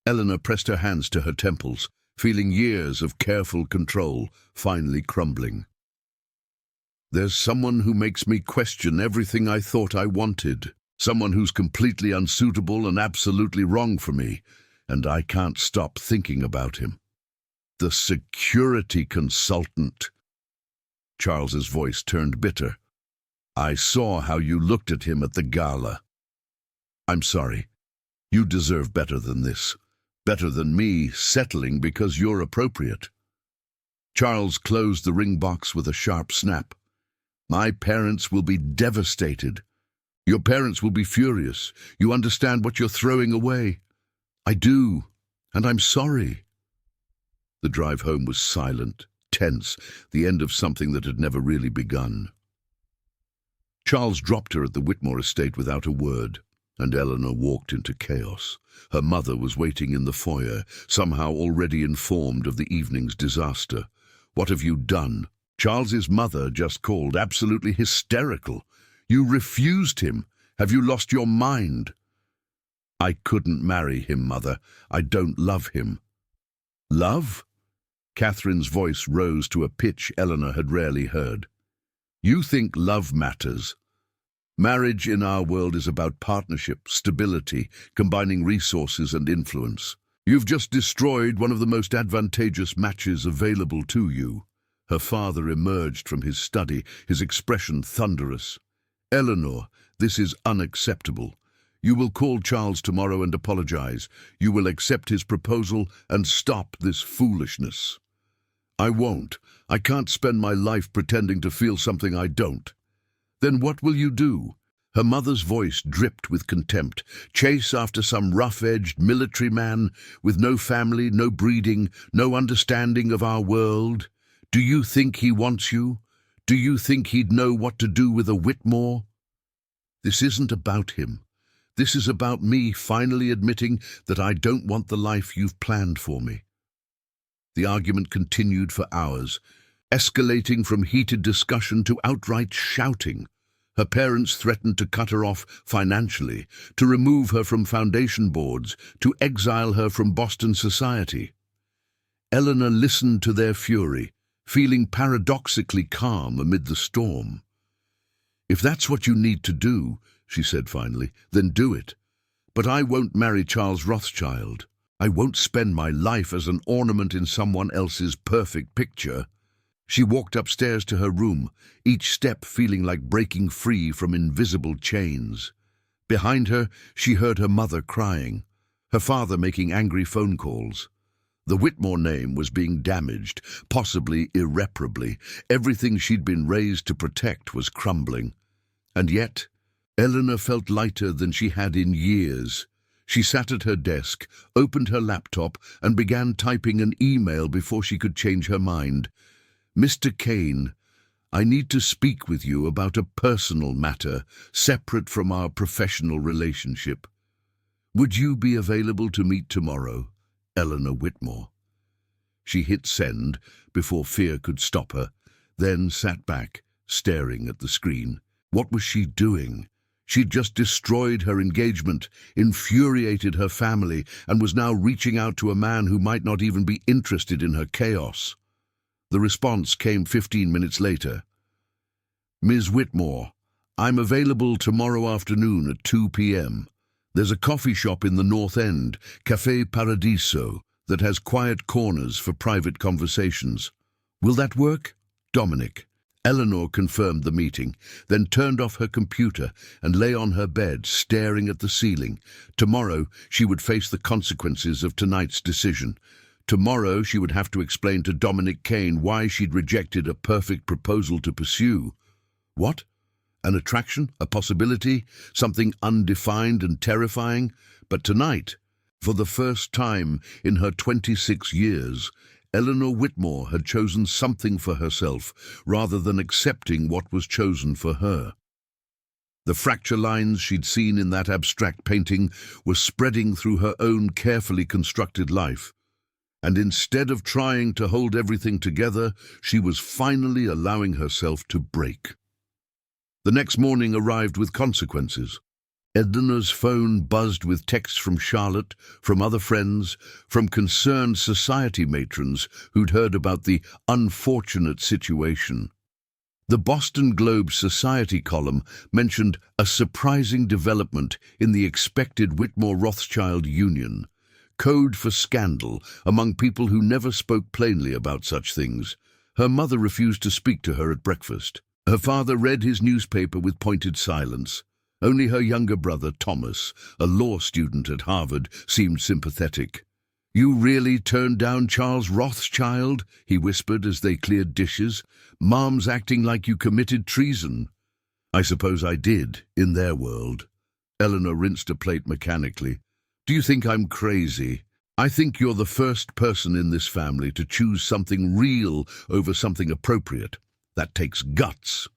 [SPEAKER 1] Eleanor pressed her hands to her temples, feeling years of careful control finally crumbling. There's someone who makes me question everything I thought I wanted. Someone who's completely unsuitable and absolutely wrong for me, and I can't stop thinking about him. The security consultant. Charles's voice turned bitter. I saw how you looked at him at the gala. I'm sorry. You deserve better than this. Better than me settling because you're appropriate. Charles closed the ring box with a sharp snap. My parents will be devastated. Your parents will be furious. You understand what you're throwing away. I do, and I'm sorry. The drive home was silent, tense, the end of something that had never really begun. Charles dropped her at the Whitmore estate without a word, and Eleanor walked into chaos. Her mother was waiting in the foyer, somehow already informed of the evening's disaster. What have you done? Charles's mother just called, absolutely hysterical. You refused him. Have you lost your mind? I couldn't marry him, Mother. I don't love him. Love? Catherine's voice rose to a pitch Eleanor had rarely heard. You think love matters. Marriage in our world is about partnership, stability, combining resources and influence. You've just destroyed one of the most advantageous matches available to you. Her father emerged from his study, his expression thunderous. Eleanor, this is unacceptable. You will call Charles tomorrow and apologize. You will accept his proposal and stop this foolishness. I won't. I can't spend my life pretending to feel something I don't. Then what will you do? Her mother's voice dripped with contempt. Chase after some rough-edged military man with no family, no breeding, no understanding of our world? Do you think he wants you? Do you think he'd know what to do with a Whitmore? This isn't about him. This is about me finally admitting that I don't want the life you've planned for me. The argument continued for hours, escalating from heated discussion to outright shouting. Her parents threatened to cut her off financially, to remove her from foundation boards, to exile her from Boston society. Eleanor listened to their fury, feeling paradoxically calm amid the storm. If that's what you need to do, she said finally, then do it. But I won't marry Charles Rothschild. I won't spend my life as an ornament in someone else's perfect picture. She walked upstairs to her room, each step feeling like breaking free from invisible chains. Behind her, she heard her mother crying, her father making angry phone calls. The Whitmore name was being damaged, possibly irreparably. Everything she'd been raised to protect was crumbling. And yet, Eleanor felt lighter than she had in years. She sat at her desk, opened her laptop, and began typing an email before she could change her mind. Mr. Kane, I need to speak with you about a personal matter, separate from our professional relationship. Would you be available to meet tomorrow? Eleanor Whitmore. She hit send before fear could stop her, then sat back, staring at the screen. What was she doing? She'd just destroyed her engagement, infuriated her family, and was now reaching out to a man who might not even be interested in her chaos. The response came 15 minutes later. Ms. Whitmore, I'm available tomorrow afternoon at 2 p.m. There's a coffee shop in the North End, Café Paradiso, that has quiet corners for private conversations. Will that work? Dominic. Eleanor confirmed the meeting, then turned off her computer and lay on her bed, staring at the ceiling. Tomorrow, she would face the consequences of tonight's decision. Tomorrow, she would have to explain to Dominic Kane why she'd rejected a perfect proposal to pursue. What? An attraction? A possibility? Something undefined and terrifying? But tonight, for the first time in her 26 years, Eleanor Whitmore had chosen something for herself rather than accepting what was chosen for her. The fracture lines she'd seen in that abstract painting were spreading through her own carefully constructed life. And instead of trying to hold everything together, she was finally allowing herself to break. The next morning arrived with consequences. Eleanor's phone buzzed with texts from Charlotte, from other friends, from concerned society matrons who'd heard about the unfortunate situation. The Boston Globe Society column mentioned a surprising development in the expected Whitmore-Rothschild union, code for scandal among people who never spoke plainly about such things. Her mother refused to speak to her at breakfast. Her father read his newspaper with pointed silence. Only her younger brother, Thomas, a law student at Harvard, seemed sympathetic. "You really turned down Charles Rothschild?" he whispered as they cleared dishes. "Mom's acting like you committed treason." "I suppose I did, in their world." Eleanor rinsed a plate mechanically. "Do you think I'm crazy? I think you're the first person in this family to choose something real over something appropriate. That takes guts."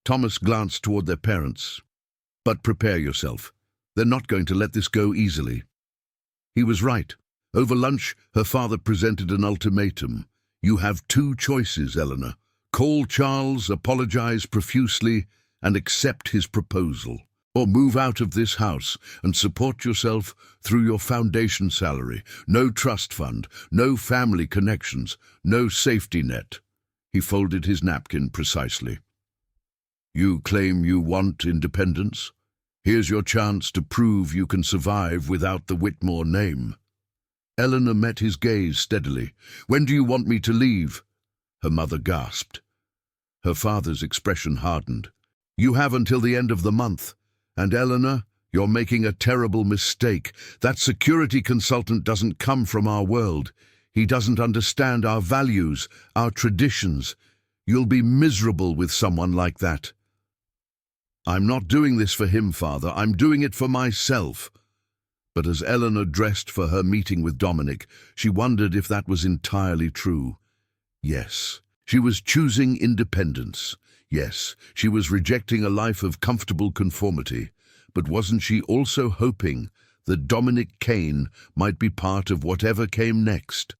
[SPEAKER 1] Thomas glanced toward their parents. "But prepare yourself. They're not going to let this go easily." He was right. Over lunch, her father presented an ultimatum. "You have two choices, Eleanor. Call Charles, apologize profusely, and accept his proposal. Or move out of this house and support yourself through your foundation salary. No trust fund, no family connections, no safety net." He folded his napkin precisely. "You claim you want independence? Here's your chance to prove you can survive without the Whitmore name." Eleanor met his gaze steadily. "When do you want me to leave?" Her mother gasped. Her father's expression hardened. "You have until the end of the month. And Eleanor, you're making a terrible mistake. That security consultant doesn't come from our world. He doesn't understand our values, our traditions. You'll be miserable with someone like that." "I'm not doing this for him, Father. I'm doing it for myself." But as Eleanor dressed for her meeting with Dominic, she wondered if that was entirely true. Yes, she was choosing independence. Yes, she was rejecting a life of comfortable conformity. But wasn't she also hoping that Dominic Kane might be part of whatever came next?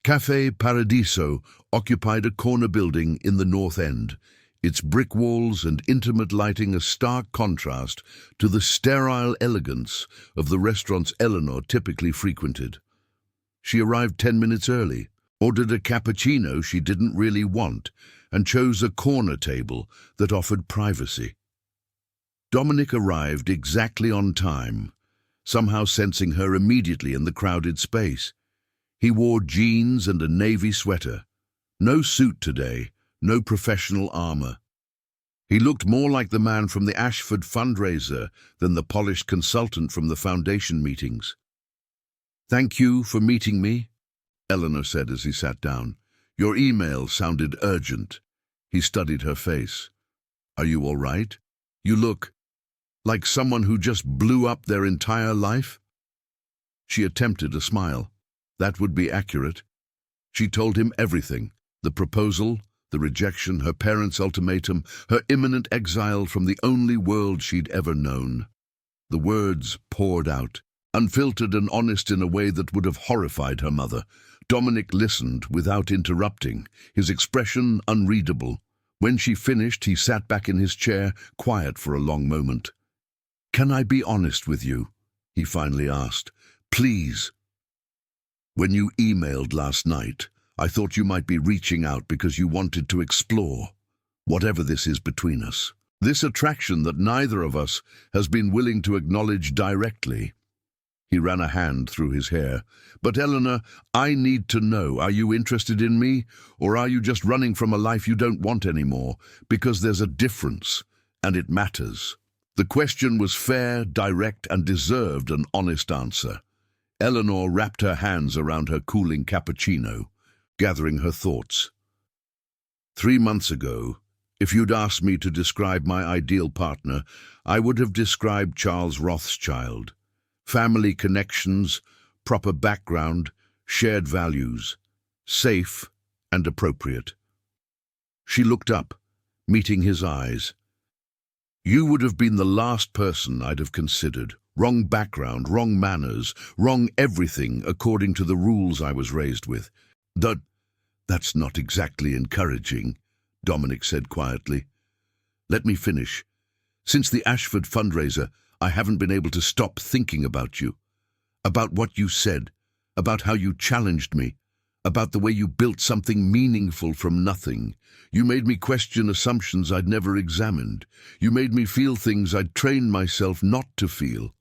[SPEAKER 1] Café Paradiso occupied a corner building in the North End, its brick walls and intimate lighting a stark contrast to the sterile elegance of the restaurants Eleanor typically frequented. She arrived 10 minutes early, ordered a cappuccino she didn't really want, and chose a corner table that offered privacy. Dominic arrived exactly on time, somehow sensing her immediately in the crowded space. He wore jeans and a navy sweater. No suit today, no professional armor. He looked more like the man from the Ashford fundraiser than the polished consultant from the foundation meetings. "Thank you for meeting me," Eleanor said as he sat down. "Your email sounded urgent." He studied her face. "Are you all right? You look like someone who just blew up their entire life." She attempted a smile. That would be accurate. She told him everything: the proposal, the rejection, her parents' ultimatum, her imminent exile from the only world she'd ever known. The words poured out, unfiltered and honest in a way that would have horrified her mother. Dominic listened without interrupting, his expression unreadable. When she finished, he sat back in his chair, quiet for a long moment. "Can I be honest with you?" he finally asked. "Please." "When you emailed last night, I thought you might be reaching out because you wanted to explore whatever this is between us. This attraction that neither of us has been willing to acknowledge directly." He ran a hand through his hair. "But Eleanor, I need to know, are you interested in me, or are you just running from a life you don't want anymore? Because there's a difference, and it matters." The question was fair, direct, and deserved an honest answer. Eleanor wrapped her hands around her cooling cappuccino, gathering her thoughts. 3 months ago, if you'd asked me to describe my ideal partner, I would have described Charles Rothschild. Family connections, proper background, shared values, safe and appropriate. She looked up, meeting his eyes. "You would have been the last person I'd have considered. Wrong background, wrong manners, wrong everything according to the rules I was raised with." That's not exactly encouraging," Dominic said quietly. Let me finish. Since the Ashford fundraiser, I haven't been able to stop thinking about you. About what you said, about how you challenged me, about the way you built something meaningful from nothing. You made me question assumptions I'd never examined. You made me feel things I'd trained myself not to feel.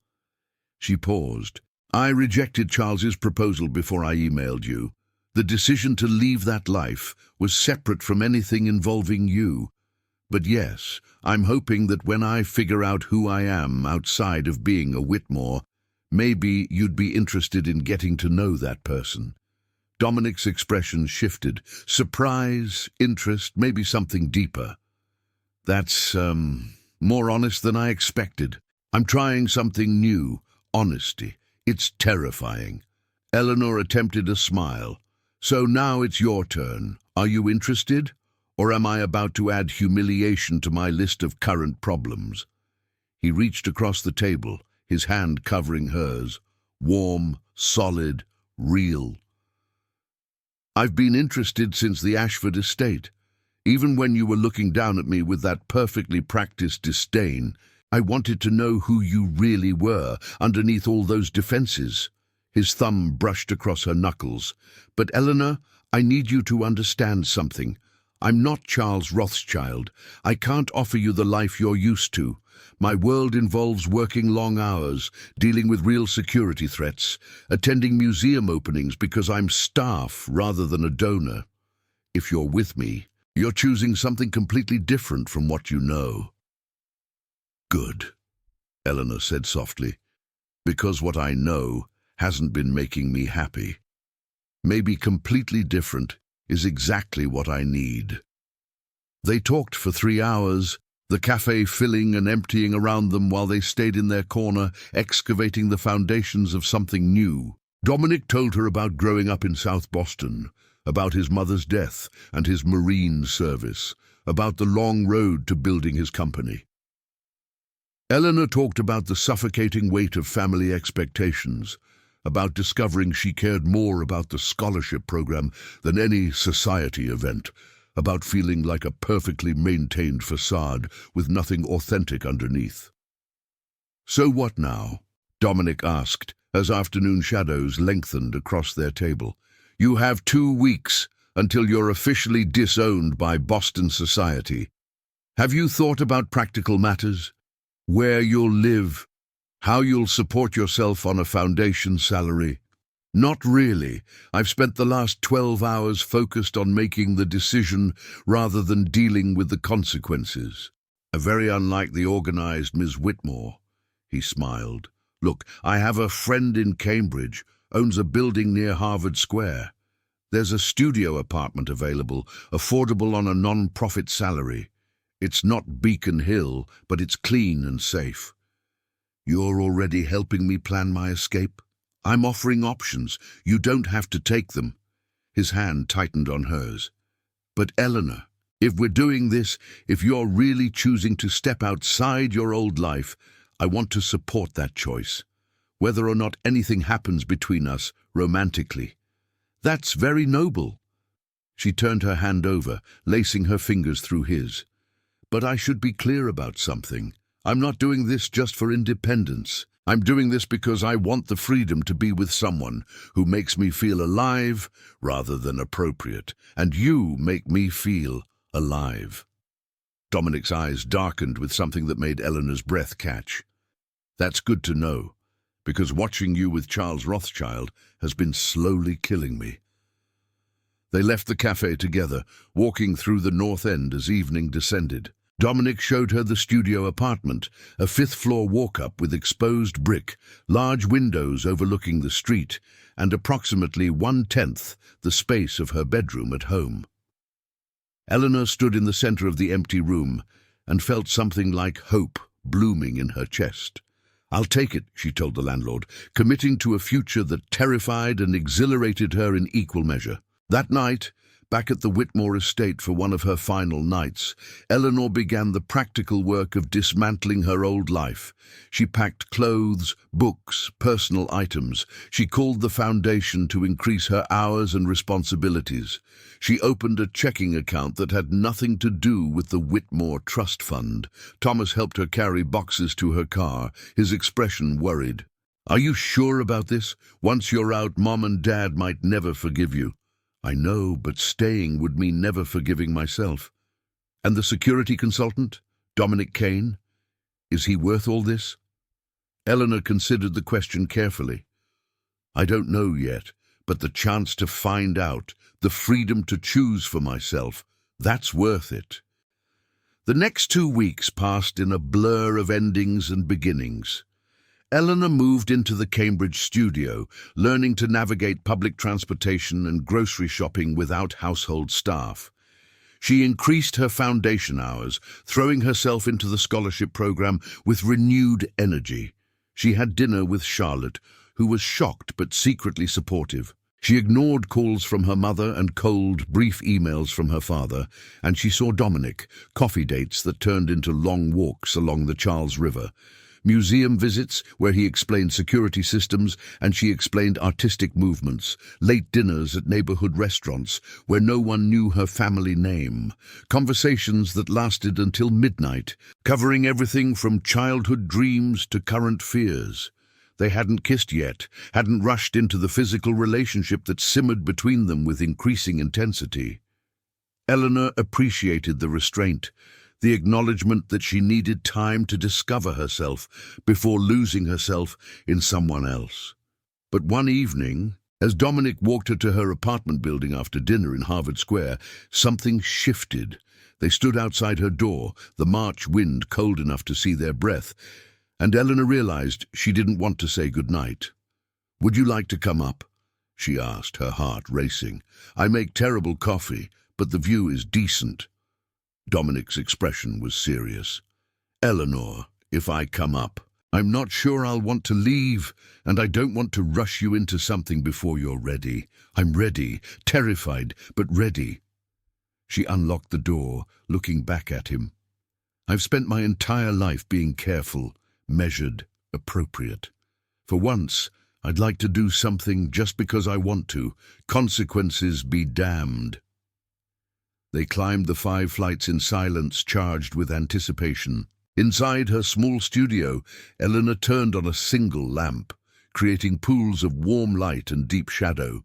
[SPEAKER 1] She paused. I rejected Charles's proposal before I emailed you. The decision to leave that life was separate from anything involving you. But yes, I'm hoping that when I figure out who I am outside of being a Whitmore, maybe you'd be interested in getting to know that person. Dominic's expression shifted. Surprise, interest, maybe something deeper. That's, more honest than I expected. I'm trying something new. Honesty. It's terrifying. Eleanor attempted a smile. So now it's your turn. Are you interested? Or am I about to add humiliation to my list of current problems? He reached across the table, his hand covering hers. Warm, solid, real. I've been interested since the Ashford estate. Even when you were looking down at me with that perfectly practiced disdain, I wanted to know who you really were underneath all those defenses. His thumb brushed across her knuckles. But Eleanor, I need you to understand something. I'm not Charles Rothschild. I can't offer you the life you're used to. My world involves working long hours, dealing with real security threats, attending museum openings because I'm staff rather than a donor. If you're with me, you're choosing something completely different from what you know. Good, Eleanor said softly, because what I know hasn't been making me happy. Maybe completely different is exactly what I need. They talked for 3 hours, the cafe filling and emptying around them while they stayed in their corner, excavating the foundations of something new. Dominic told her about growing up in South Boston, about his mother's death and his Marine service, about the long road to building his company. Eleanor talked about the suffocating weight of family expectations, about discovering she cared more about the scholarship program than any society event, about feeling like a perfectly maintained facade with nothing authentic underneath. So what now? Dominic asked, as afternoon shadows lengthened across their table. You have 2 weeks until you're officially disowned by Boston society. Have you thought about practical matters? Where you'll live? How you'll support yourself on a foundation salary? Not really. I've spent the last 12 hours focused on making the decision rather than dealing with the consequences. Very unlike the organized Miss Whitmore. He smiled. Look, I have a friend in Cambridge, owns a building near Harvard Square. There's a studio apartment available, affordable on a non-profit salary. It's not Beacon Hill, but it's clean and safe. You're already helping me plan my escape? I'm offering options. You don't have to take them. His hand tightened on hers. But Eleanor, if we're doing this, if you're really choosing to step outside your old life, I want to support that choice, whether or not anything happens between us romantically. That's very noble. She turned her hand over, lacing her fingers through his. But I should be clear about something. I'm not doing this just for independence. I'm doing this because I want the freedom to be with someone who makes me feel alive rather than appropriate. And you make me feel alive. Dominic's eyes darkened with something that made Eleanor's breath catch. That's good to know, because watching you with Charles Rothschild has been slowly killing me. They left the cafe together, walking through the North End as evening descended. Dominic showed her the studio apartment, a 5th-floor walk-up with exposed brick, large windows overlooking the street, and approximately 1/10 the space of her bedroom at home. Eleanor stood in the center of the empty room and felt something like hope blooming in her chest. I'll take it, she told the landlord, committing to a future that terrified and exhilarated her in equal measure. That night, Back at the Whitmore estate for one of her final nights, Eleanor began the practical work of dismantling her old life. She packed clothes, books, personal items. She called the foundation to increase her hours and responsibilities. She opened a checking account that had nothing to do with the Whitmore Trust Fund. Thomas helped her carry boxes to her car, his expression worried. "Are you sure about this? Once you're out, Mom and Dad might never forgive you." "I know, but staying would mean never forgiving myself." "And the security consultant, Dominic Kane? Is he worth all this?" Eleanor considered the question carefully. "I don't know yet, but the chance to find out, the freedom to choose for myself, that's worth it." The next 2 weeks passed in a blur of endings and beginnings. Eleanor moved into the Cambridge studio, learning to navigate public transportation and grocery shopping without household staff. She increased her foundation hours, throwing herself into the scholarship program with renewed energy. She had dinner with Charlotte, who was shocked but secretly supportive. She ignored calls from her mother and cold, brief emails from her father, and she saw Dominic, coffee dates that turned into long walks along the Charles River. Museum visits where he explained security systems and she explained artistic movements, late dinners at neighborhood restaurants where no one knew her family name, conversations that lasted until midnight, covering everything from childhood dreams to current fears. They hadn't kissed yet, hadn't rushed into the physical relationship that simmered between them with increasing intensity. Eleanor appreciated the restraint, the acknowledgement that she needed time to discover herself before losing herself in someone else. But one evening, as Dominic walked her to her apartment building after dinner in Harvard Square, something shifted. They stood outside her door, the March wind cold enough to see their breath, and Eleanor realized she didn't want to say goodnight. "Would you like to come up?" she asked, her heart racing. "I make terrible coffee, but the view is decent." Dominic's expression was serious. "Eleanor, if I come up, I'm not sure I'll want to leave, and I don't want to rush you into something before you're ready. I'm ready, terrified, but ready." She unlocked the door, looking back at him. "I've spent my entire life being careful, measured, appropriate. For once, I'd like to do something just because I want to. Consequences be damned." They climbed the 5 flights in silence, charged with anticipation. Inside her small studio, Eleanor turned on a single lamp, creating pools of warm light and deep shadow.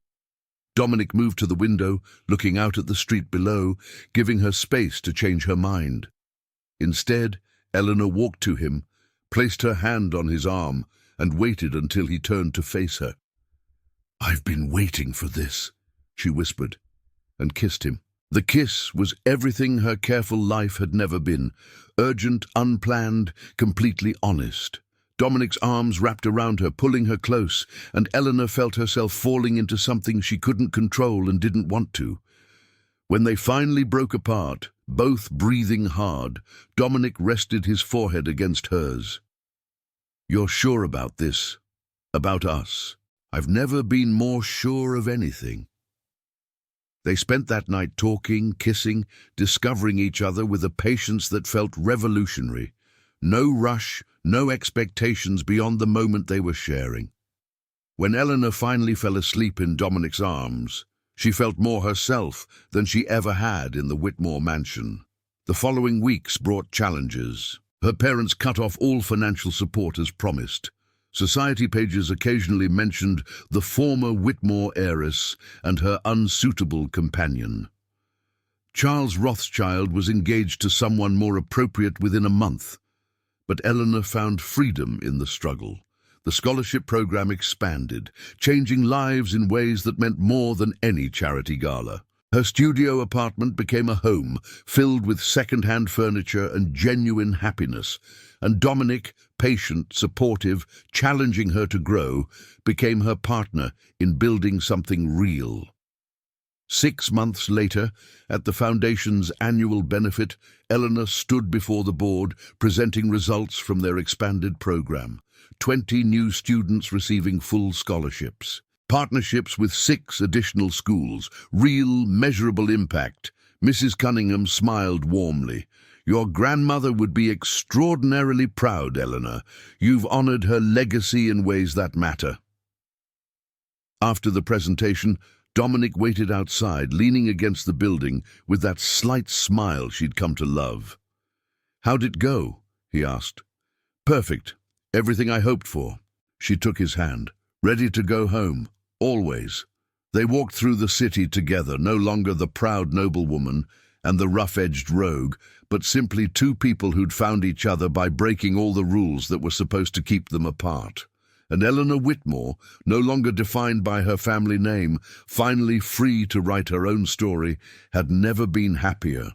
[SPEAKER 1] Dominic moved to the window, looking out at the street below, giving her space to change her mind. Instead, Eleanor walked to him, placed her hand on his arm, and waited until he turned to face her. "I've been waiting for this," she whispered, and kissed him. The kiss was everything her careful life had never been, urgent, unplanned, completely honest. Dominic's arms wrapped around her, pulling her close, and Eleanor felt herself falling into something she couldn't control and didn't want to. When they finally broke apart, both breathing hard, Dominic rested his forehead against hers. "You're sure about this? About us? I've never been more sure of anything." They spent that night talking, kissing, discovering each other with a patience that felt revolutionary. No rush, no expectations beyond the moment they were sharing. When Eleanor finally fell asleep in Dominic's arms, she felt more herself than she ever had in the Whitmore mansion. The following weeks brought challenges. Her parents cut off all financial support as promised. Society pages occasionally mentioned the former Whitmore heiress and her unsuitable companion. Charles Rothschild was engaged to someone more appropriate within a month, but Eleanor found freedom in the struggle. The scholarship program expanded, changing lives in ways that meant more than any charity gala. Her studio apartment became a home filled with second-hand furniture and genuine happiness, and Dominic, patient, supportive, challenging her to grow, became her partner in building something real. 6 months later, at the Foundation's annual benefit, Eleanor stood before the board, presenting results from their expanded program. 20 new students receiving full scholarships. Partnerships with 6 additional schools. Real, measurable impact. Mrs. Cunningham smiled warmly. Your grandmother would be extraordinarily proud, Eleanor. You've honored her legacy in ways that matter. After the presentation, Dominic waited outside, leaning against the building with that slight smile she'd come to love. How'd it go? He asked. Perfect. Everything I hoped for. She took his hand. Ready to go home. Always. They walked through the city together, no longer the proud noblewoman and the rough-edged rogue, but simply 2 people who'd found each other by breaking all the rules that were supposed to keep them apart. And Eleanor Whitmore, no longer defined by her family name, finally free to write her own story, had never been happier.